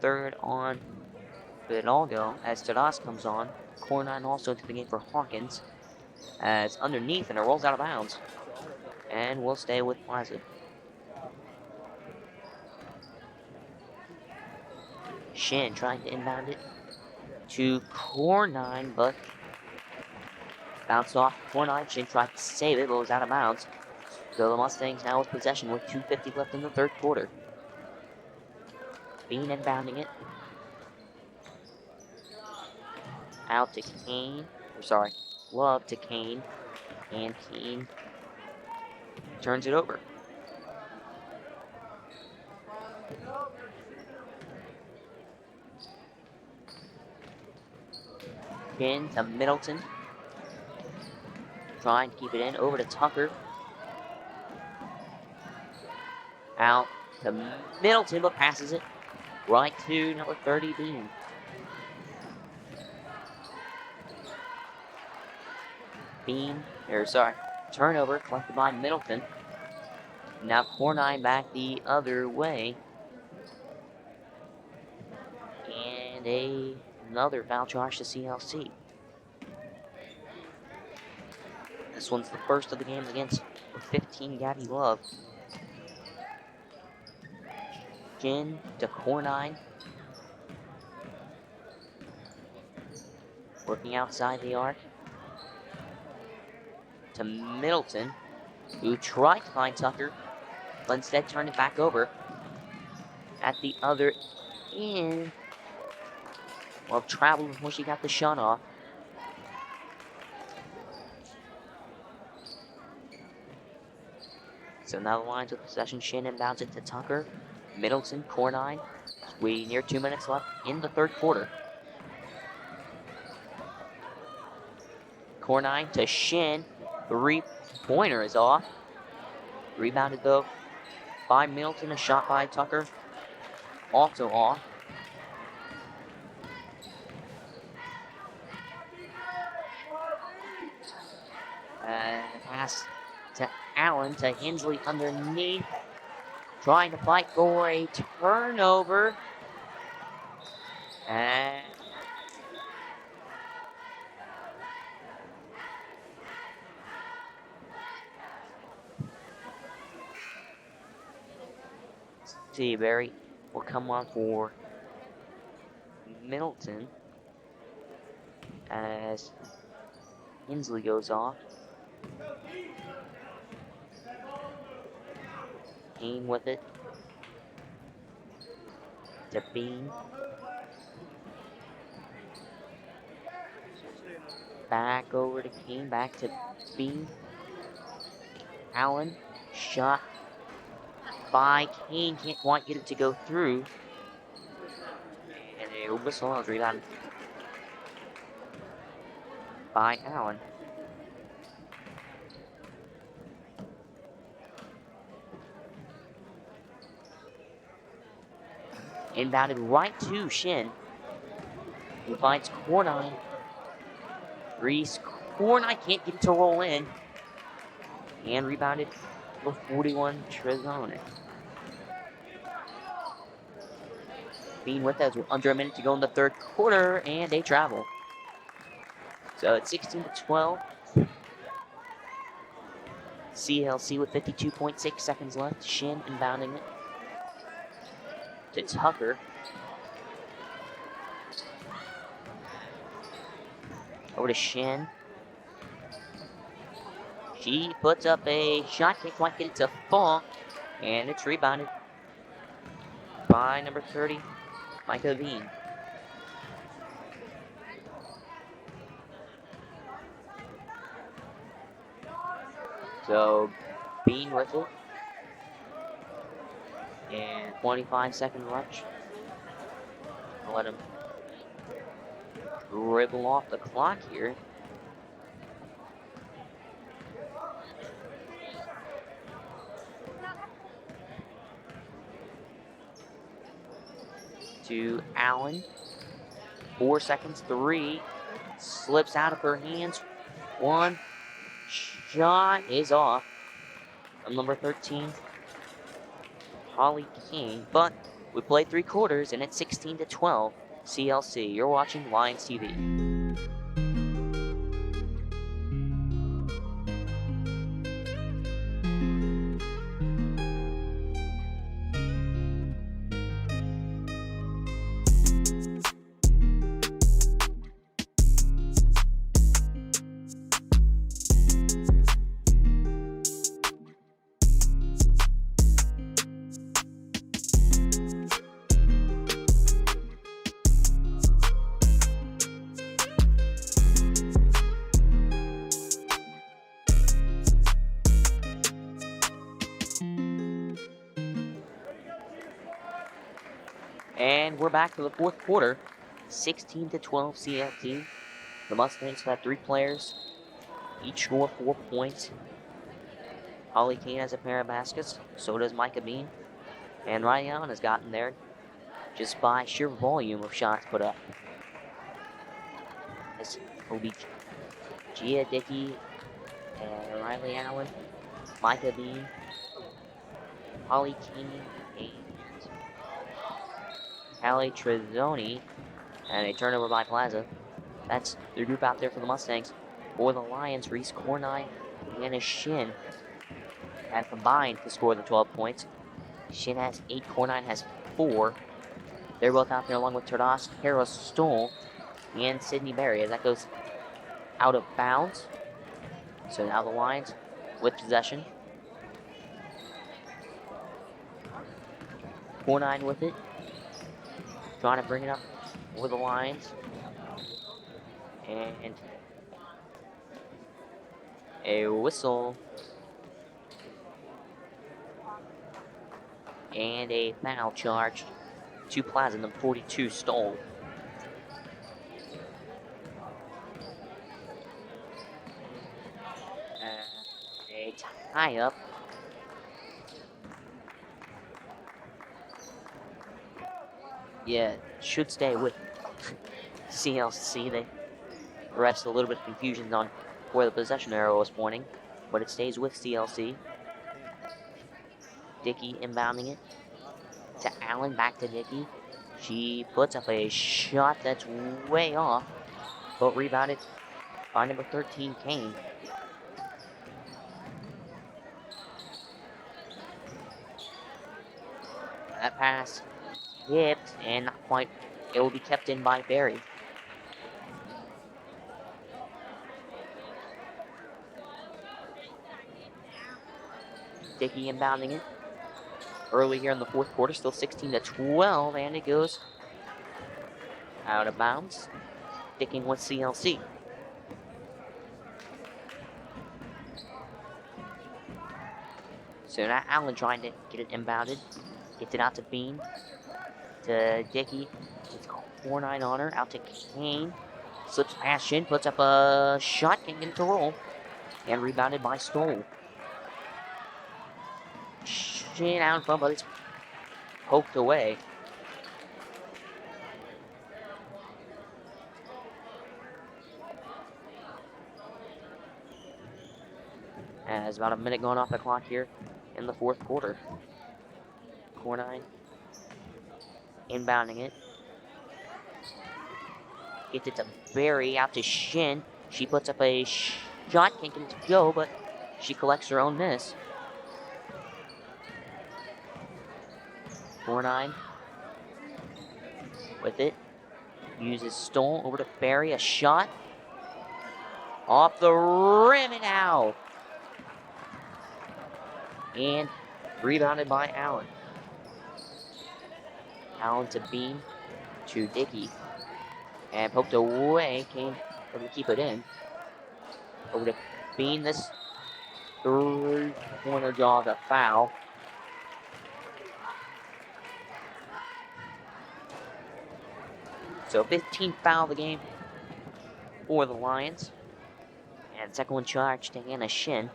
third on Fidalgo as Tadas comes on. Core 9 also into the game for Hawkins. As underneath and it rolls out of bounds. And we'll stay with Plaza. Shin trying to inbound it to Core 9, but bounced off Core 9. Shin tried to save it, but it was out of bounds. So the Mustangs now with possession with 2:50 left in the third quarter. Bean inbounding it. Out to Kane. Love to Kane. And Kane turns it over. In to Middleton. Trying to keep it in. Over to Tucker. Out to Middleton, but passes it right to number 30, Bean. Turnover collected by Middleton. Now Core 9 back the other way. And another foul charge to CLC. This one's the first of the game against 15 Gabby Love. Shin to core 9. Working outside the arc. To Middleton, who tried to find Tucker, but instead turned it back over. At the other end. Well, traveled before she got the shot off. So now the Lions with possession. Shin inbounds it to Tucker. Middleton, core 9. We near 2 minutes left in the third quarter. Core 9 to Shin. 3-pointer is off. Rebounded though by Middleton. A shot by Tucker. Also off. Pass to Allen to Hensley underneath. Trying to fight for a turnover. And Barry will come on for Middleton as Hensley goes off. Kane with it. To Bean. Back over to Kane. Back to Bean. Allen. Shot by Kane. Can't quite get it to go through. And a whistle is rebounded by Allen. Inbounded right to Shin, who finds core 9. Reese, core 9 can't get it to roll in. And rebounded for 41, Trezone. Being with us, under a minute to go in the third quarter, and they travel. So it's 16-12. CLC with 52.6 seconds left. Shin inbounding it to Tucker. Over to Shin. She puts up a shot, can't quite get it to fall, and it's rebounded by number 30, Micah Bean. So, Bean with it. And 25 second rush. I'll let him dribble off the clock here. To Allen. 4 seconds, 3. Slips out of her hands. 1. Shot is off. Number 13, Holly King. But we played 3 quarters and it's 16-12. CLC. You're watching Lions TV. And we're back to the fourth quarter. 16-12 CLT. The Mustangs have 3 players. Each score 4 points. Holly Kane has a pair of baskets. So does Micah Bean. And Ryan has gotten there just by sheer volume of shots put up. This will be Gia Dickey and Riley Allen, Micah Bean, Holly Kane, and Callie Trezoni, and a turnover by Plaza. That's the group out there for the Mustangs. For the Lions, Reese Cornine and a Shin have combined to score the 12 points. Shin has 8, Cornine has 4. They're both out there along with Tardas, Harris Stoll, and Sydney Berry as that goes out of bounds. So now the Lions with possession. 4-9 with it. Trying to bring it up over the Lions. And a whistle. And a foul charged to Plaza, number 42, Stoll. A tie-up. Yeah, should stay with CLC. The refs a little bit of confusion on where the possession arrow was pointing, but it stays with CLC. Dickey inbounding it to Allen, back to Dickey. She puts up a shot that's way off, but rebounded by number 13, Kane. That pass hipped and not quite. It will be kept in by Barry. Dickey inbounding it. Early here in the fourth quarter, still 16-12, and it goes out of bounds. Sticking with CLC. So now Allen trying to get it inbounded. Gets it out to Bean. To Dickey. It's 4-9 on her. Out to Kane. Slips past Shin. Puts up a shot. Can't get it to roll. And rebounded by Stoll. Shin out in front, but it's poked away. As about a minute going off the clock here in the fourth quarter. 4-9. Inbounding it. Gets it to Barry, out to Shin. She puts up a shot, can't get it to go, but she collects her own miss. 4-9. With it. Uses Stoll over to Barry, a shot. Off the rim and out. And rebounded by Allen. Allen to Bean, to Dickey. And poked away, Kane able to keep it in. Over to Bean, this three-pointer draws a foul. So 15th foul of the game for the Lions. And second one charged to Hannah Shin.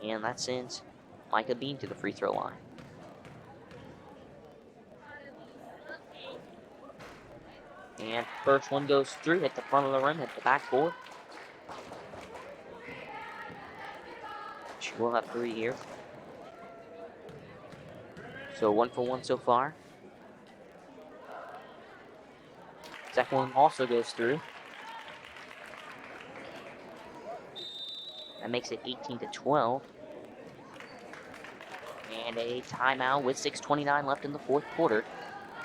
And that sends Micah Bean to the free throw line. And first one goes through, hit the front of the rim, hit the backboard. She will have 3 here. So 1 for 1 so far. Second one also goes through. That makes it 18-12. And a timeout with 6:29 left in the fourth quarter.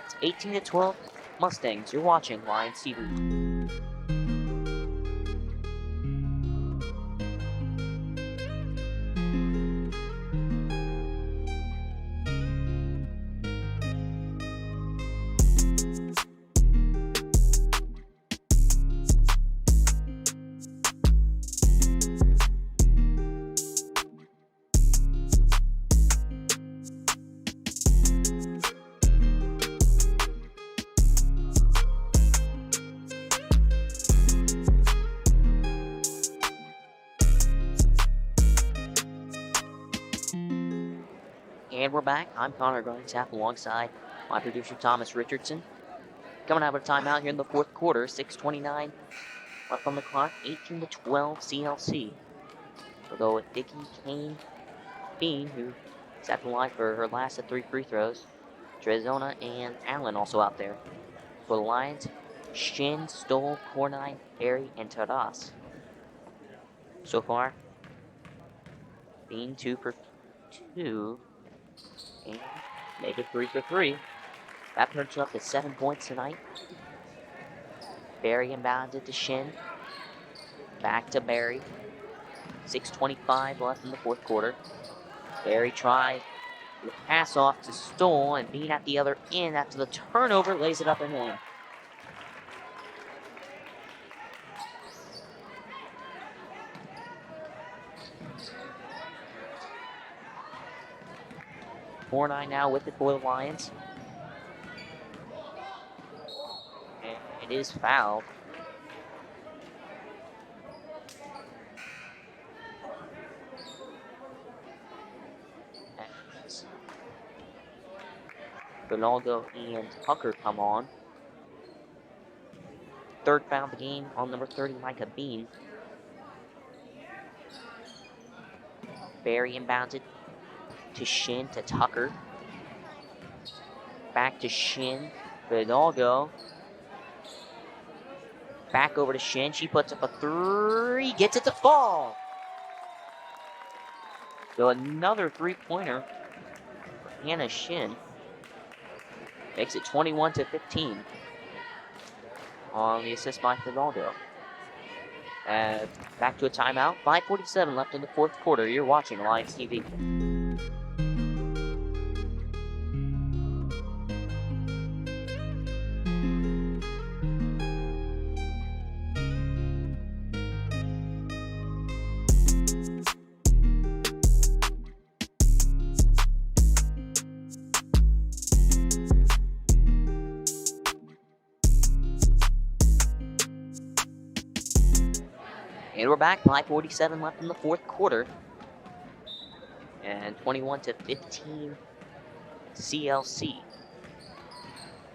It's 18-12 Mustangs. You're watching Lions TV. And we're back. I'm Connor Grindstaff alongside my producer Thomas Richardson. Coming out of a timeout here in the fourth quarter, 6:29 left on the clock, 18-12 CLC. We'll go with Dickey, Kane, Bean, who is at the line for her last of 3 free throws. Trezona and Allen also out there. For the Lions, Shin, Stoll, Cornine, Harry, and Tadas. So far, Bean 2 for 2. And make it 3 for 3. That puts up to 7 points tonight. Barry inbounds it to Shin. Back to Barry. 6:25 left in the fourth quarter. Barry tries to pass off to Stoll, and being at the other end after the turnover, lays it up and in. Fornine now with it for the Lions. And it is fouled. As Ronaldo and Tucker come on. Third foul of the game on number 30, Micah Bean. Barry inbounds it to Shin, to Tucker. Back to Shin. Ronaldo. Back over to Shin. She puts up a 3. Gets it to fall. So another 3-pointer for Hannah Shin. Makes it 21-15 on the assist by Ronaldo. Back to a timeout. 5:47 left in the fourth quarter. You're watching Lions TV. And we're back. 5:47 left in the fourth quarter. And 21-15 CLC.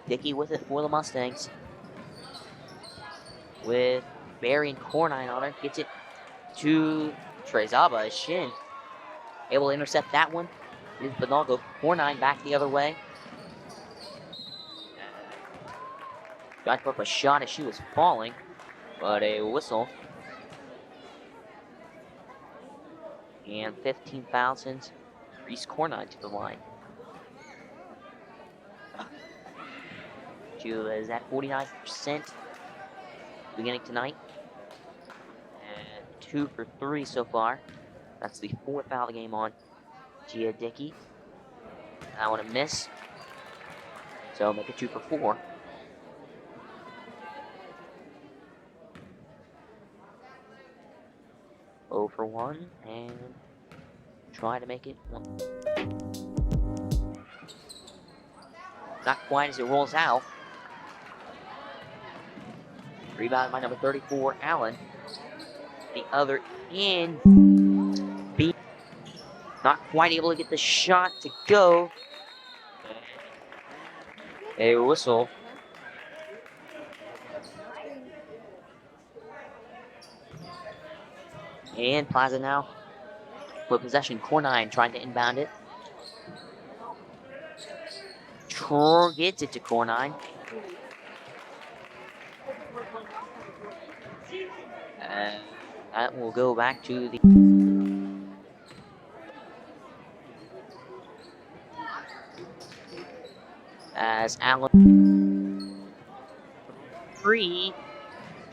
Dickey with it for the Mustangs. With Barry and Cornine on her. Gets it to Trezaba. Shin able to intercept that one. Is Benaldo. Cornine back the other way. Got to put up a shot as she was falling. But a whistle. And 15,000. Reese Cornine to the line. She is at 49% beginning tonight. And 2 for 3 so far. That's the 4th foul of the game on Gia Dickey. I want to miss. So make it 2 for 4. Oh for 1 and try to make it 1. Not quite as it rolls out. Rebound by number 34, Allen. The other end. B. Not quite able to get the shot to go. A whistle. And Plaza now with possession. Cornine trying to inbound it. Gets it to Cornine. And that will go back to the... As Allen... 3.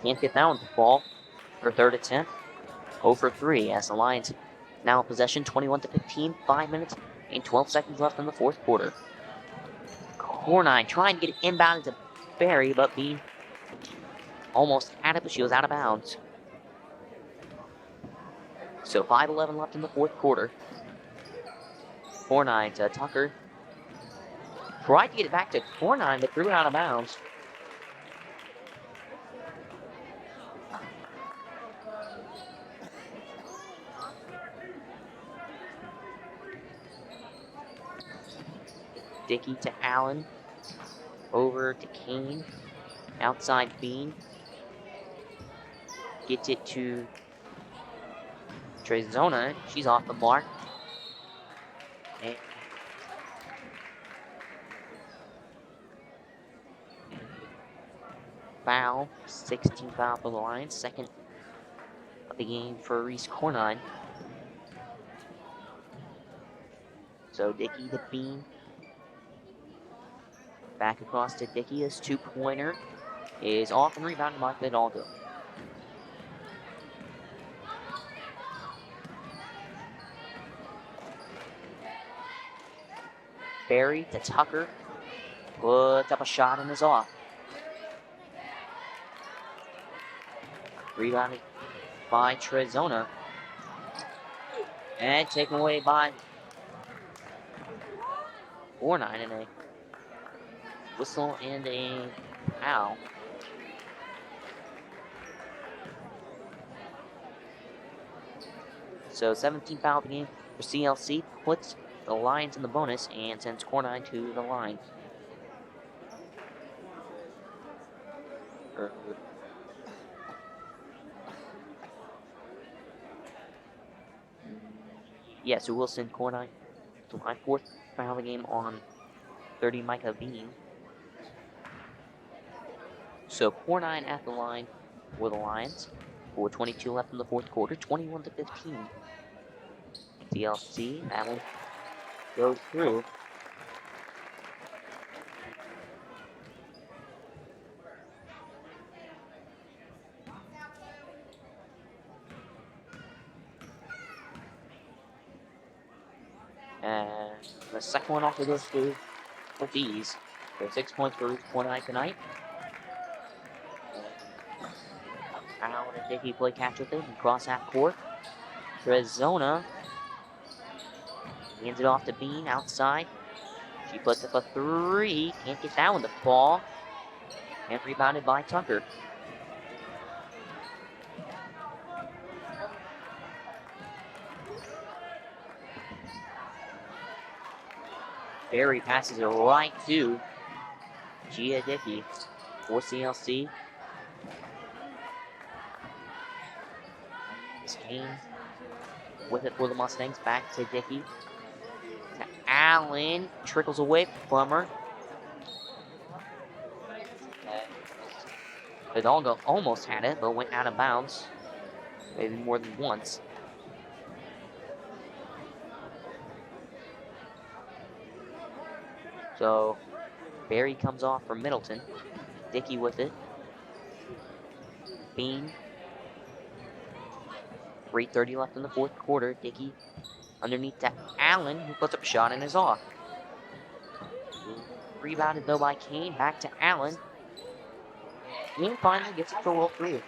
Can't get that one to fall. Her third attempt. 0 for 3 as the Lions now in possession. 21-15. 5 minutes and 12 seconds left in the fourth quarter. Cornine trying to get it inbounded to Barry, but B almost had it, but she was out of bounds. So 5:11 left in the fourth quarter. Cornine to Tucker. Tried to get it back to Cornine, but threw it out of bounds. Dickey to Allen. Over to Kane. Outside Bean. Gets it to Trezona. She's off the mark. And foul. 16 foul for the Lions. Second of the game for Reese Cornine. So Dickey to Bean. Back across to Dickey. His 2-pointer is off and rebounded by Fidalgo. Barry to Tucker. Puts up a shot and is off. Rebounded by Trezona. And taken away by 4-9 and a whistle and a foul. So 17 foul the game for CLC, puts the Lions in the bonus and sends Core 9 to the line. Yeah, so we'll send Core 9 to the line. 4th foul of the game on 30 Micah Bean. So Core 9 at the line for the Lions. 4:22 left in the 4th quarter, 21-15. CLC, that one goes through. And the second one also goes through with ease. So 6 points for Core 9 tonight. Allen and Dickey play catch with it and cross half court. Trezona hands it off to Bean outside. She puts up a 3. Can't get that one to fall. And rebounded by Tucker. Barry passes it right to Gia Dickey for CLC. Kane with it for the Mustangs. Back to Dickey. To Allen. Trickles away from her. Hidalgo almost had it, but went out of bounds. Maybe more than once. So, Barry comes off for Middleton. Dickey with it. Bean. 3:30 left in the 4th quarter. Dickey underneath to Allen, who puts up a shot and is off. Rebounded though by Kane. Back to Allen. And finally gets it to roll through.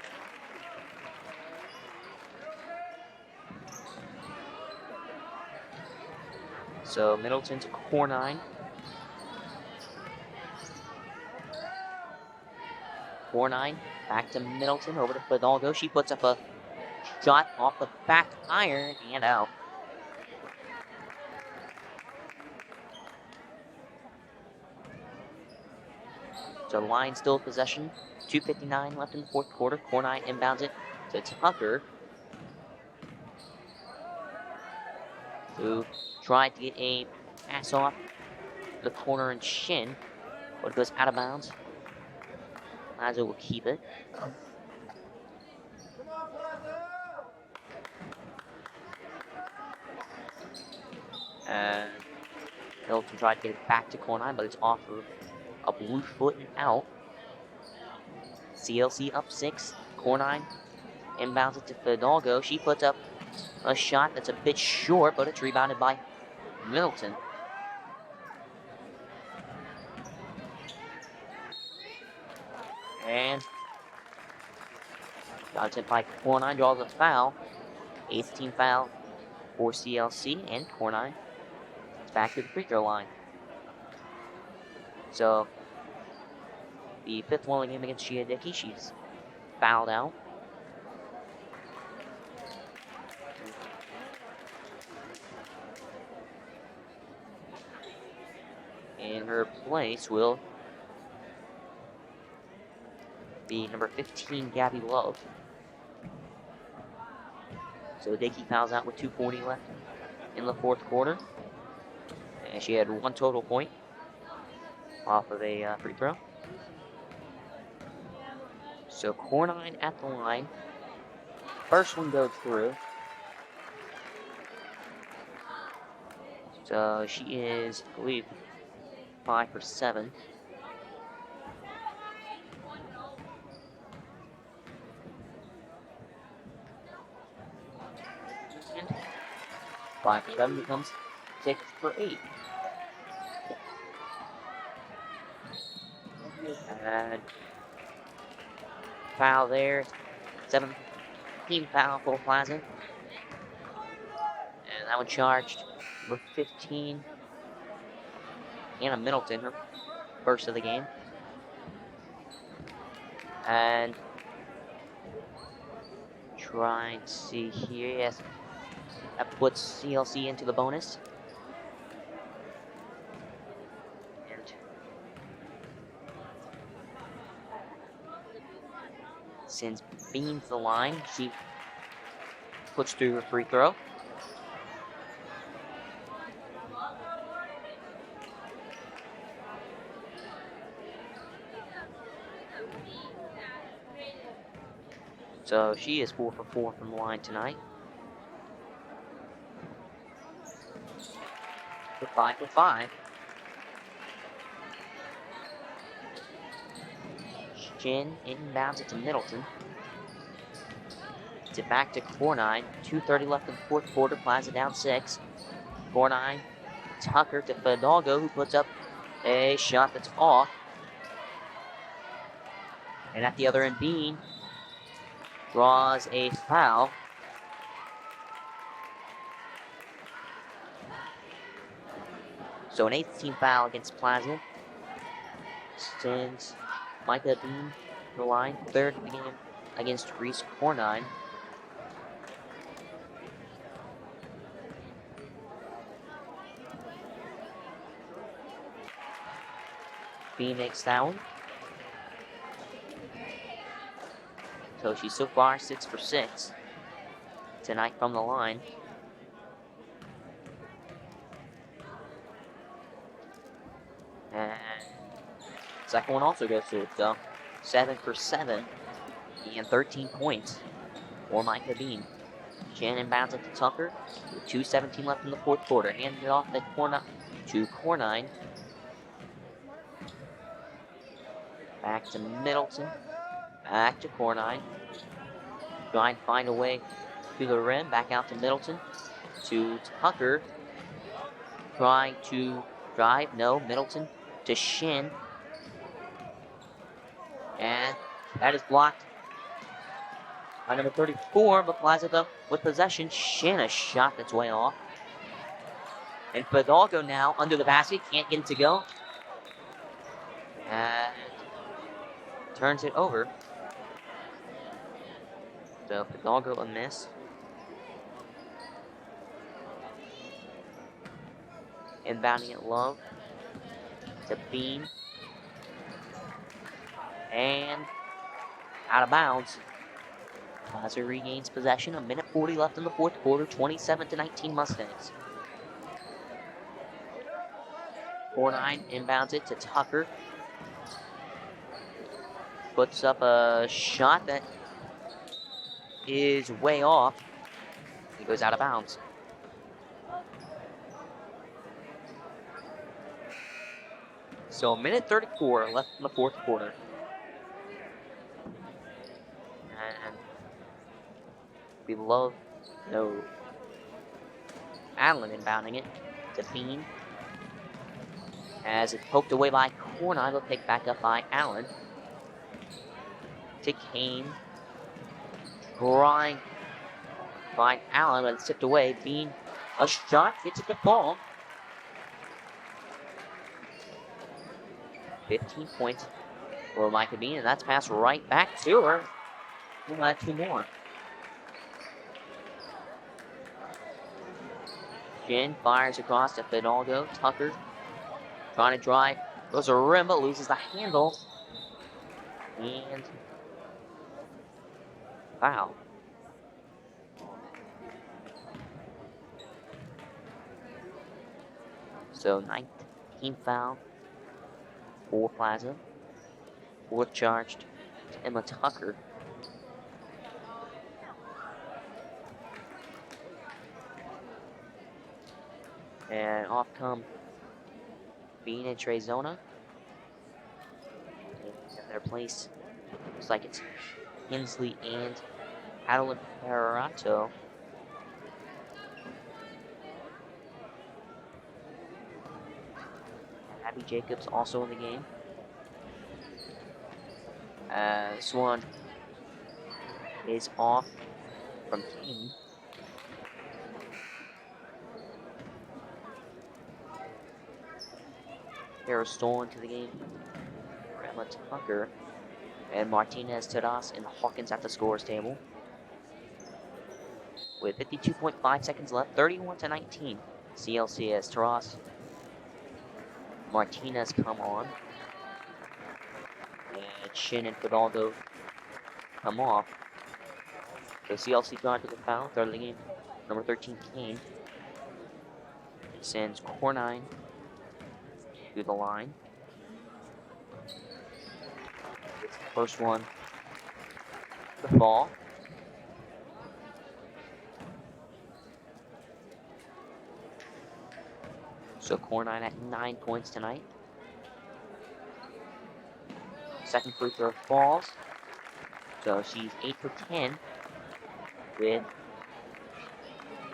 So Middleton to Core 9. Core 9 back to Middleton, over to Fidalgo. She puts up a shot off the back iron and out. So line still in possession. 2:59 left in the 4th quarter. Core 9 inbounds it to Tucker, who tried to get a pass off the corner and shin, but it goes out of bounds. Plaza will keep it. And Middleton tried to get it back to Core 9, but it's off of a blue foot and out. CLC up 6. Core 9 inbounds it to Fidalgo. She puts up a shot that's a bit short, but it's rebounded by Middleton. And got it by Core 9, draws a foul. 8th team foul for CLC, and Core 9 is back to the free throw line. So, the 5th one of the game against Gia Dickey, she's fouled out. In her place will be number 15, Gabby Love. So Dickey fouls out with 2:40 left in the 4th quarter. And she had 1 total point off of a free throw. So Core 9 at the line. First one goes through. So she is, I believe, 5 for 7. And 5 for 7 becomes 6 for 8. And foul there. 7 team foul for Plaza. And that one charged with 15. Anna Middleton, her first of the game. And trying to see here, yes. That puts CLC into the bonus. And sends Bean to the line. She puts through her free throw. So she is 4 for 4 from the line tonight. For 5 for 5. Shin inbounds it to Middleton. It's it back to Cornine. 2:30 left in the fourth quarter. Plaza down 6. Cornine, Tucker to Fidalgo, who puts up a shot that's off. And at the other end, Bean draws a foul. So an 8th team foul against Plaza. Sends Micah Bean to the line. 3rd of the game against Reese Cornine. Bean makes that one. So she's so far 6 for 6 tonight from the line. And second one also goes through, so 7 for 7 and 13 points for Micah Bean. Shannon bounds it to Tucker with 2:17 left in the fourth quarter. Handed it off to Cornine. Back to Middleton. Back to Cornine. Trying to find a way to the rim. Back out to Middleton. To Tucker. Trying to drive. No. Middleton to Shin. And that is blocked by number 34. But Plaza with possession. Shin, a shot that's way off. And Fidalgo now under the basket. Can't get it to go. And turns it over. So Fidalgo a miss. Inbounding it Love to Bean. And out of bounds. Plaza regains possession. 1:40 left in the fourth quarter. 27-19 Mustangs. 4-9 inbounds it to Tucker. Puts up a shot that is way off. He goes out of bounds. So 1:34 left in the fourth quarter. And we love no. Allen inbounding it to Bean. As it's poked away by Cornine, it'll take back up by Allen. To Kane. Trying to find Allen, but it's tipped away. Bean, a shot, gets a good ball. 15 points for Micah Bean, and that's passed right back to her. We'll add 2 more. Jen fires across to Fidalgo. Tucker trying to drive. Goes a rim, but loses the handle. And foul. So 19th foul for Plaza. 4th charged to Emma Tucker. And off come Bean and Trezona. And their place looks like it's Hensley and Adeline Perrato. Abby Jacobs also in the game. This one is off from King. They're stolen to the game. Emma Tucker and Martinez, Tadas, and Hawkins at the scores table. With 52.5 seconds left, 31-19. CLC as Taras, Martinez come on. And Shin and Fidalgo come off. So CLC gone to the foul, third of the game. Number 13, Kane. Sends Cornine to the line. It's the first one. The ball. So Cornine at 9 points tonight. Second free throw falls. So she's 8 for 10 with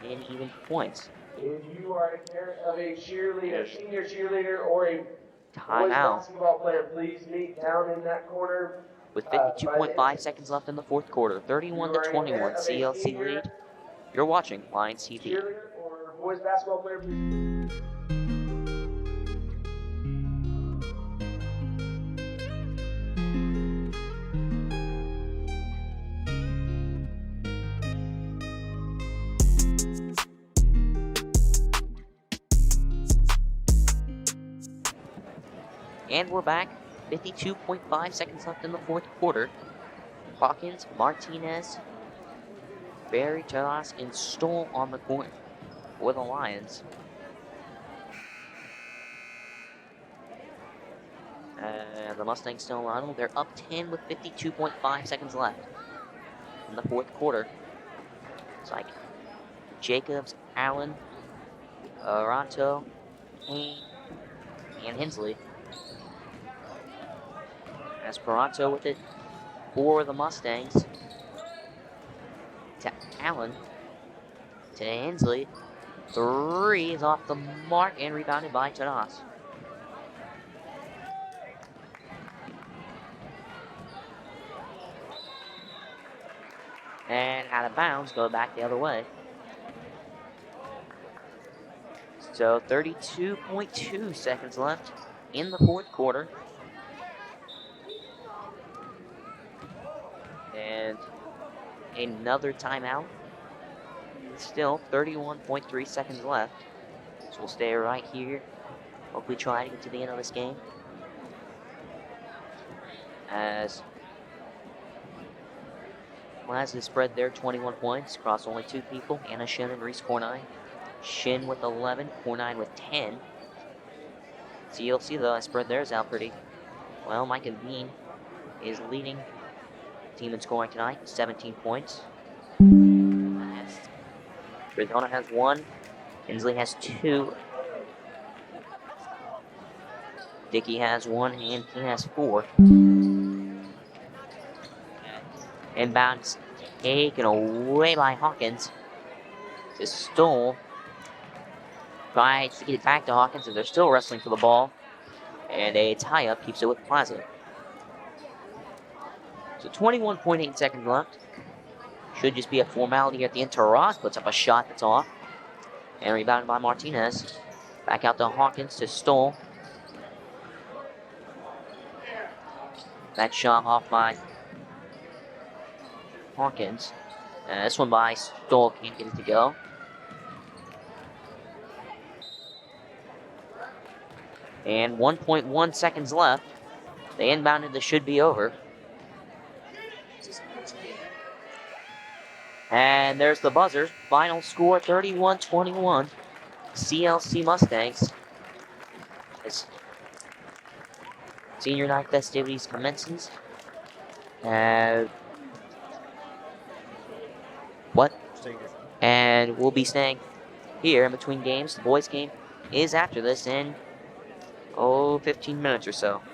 10 even points. If you are a parent of a cheerleader, senior cheerleader, or a boys Timeout. basketball player, please meet down in that corner. With 52.5 seconds left in the fourth quarter, 31-21, CLC lead. You're watching Lions TV. Cheerleader or boys basketball player, please. And we're back. 52.5 seconds left in the fourth quarter. Hawkins, Martinez, Barry, Taras, and Stoll on the court for the Lions. The Mustangs still on. They're up 10 with 52.5 seconds left in the fourth quarter. It's like Jacobs, Allen, Aranto, Kane, and Hensley. As Perato with it for the Mustangs. To Allen. To Hensley. Three is off the mark and rebounded by Tadas. And out of bounds, go back the other way. So 32.2 seconds left in the fourth quarter. And another timeout. Still 31.3 seconds left. So we'll stay right here. Hopefully try to get to the end of this game. As Plaza spread there 21 points across only two people. Anna Shin and Reese Cornine. Shin with 11, Cornine with 10. CLC though, I spread theirs out pretty well. Micah Bean is leading team in scoring tonight, 17 points. Arizona has 1. Hensley has 2. Dickey has 1, and King has 4. Inbounds taken away by Hawkins. Is Stoll. Tries to get it back to Hawkins, and they're still wrestling for the ball. And a tie-up keeps it with Plaza. So 21.8 seconds left. Should just be a formality at the end. Taras puts up a shot that's off. And rebounded by Martinez. Back out to Hawkins to Stoll. That shot off by Hawkins. And this one by Stoll can't get it to go. And 1.1 seconds left. They inbounded, this should be over. And there's the buzzer. Final score 31-21. CLC Mustangs. As senior night festivities commences. And we'll be staying here in between games. The boys game is after this in, 15 minutes or so.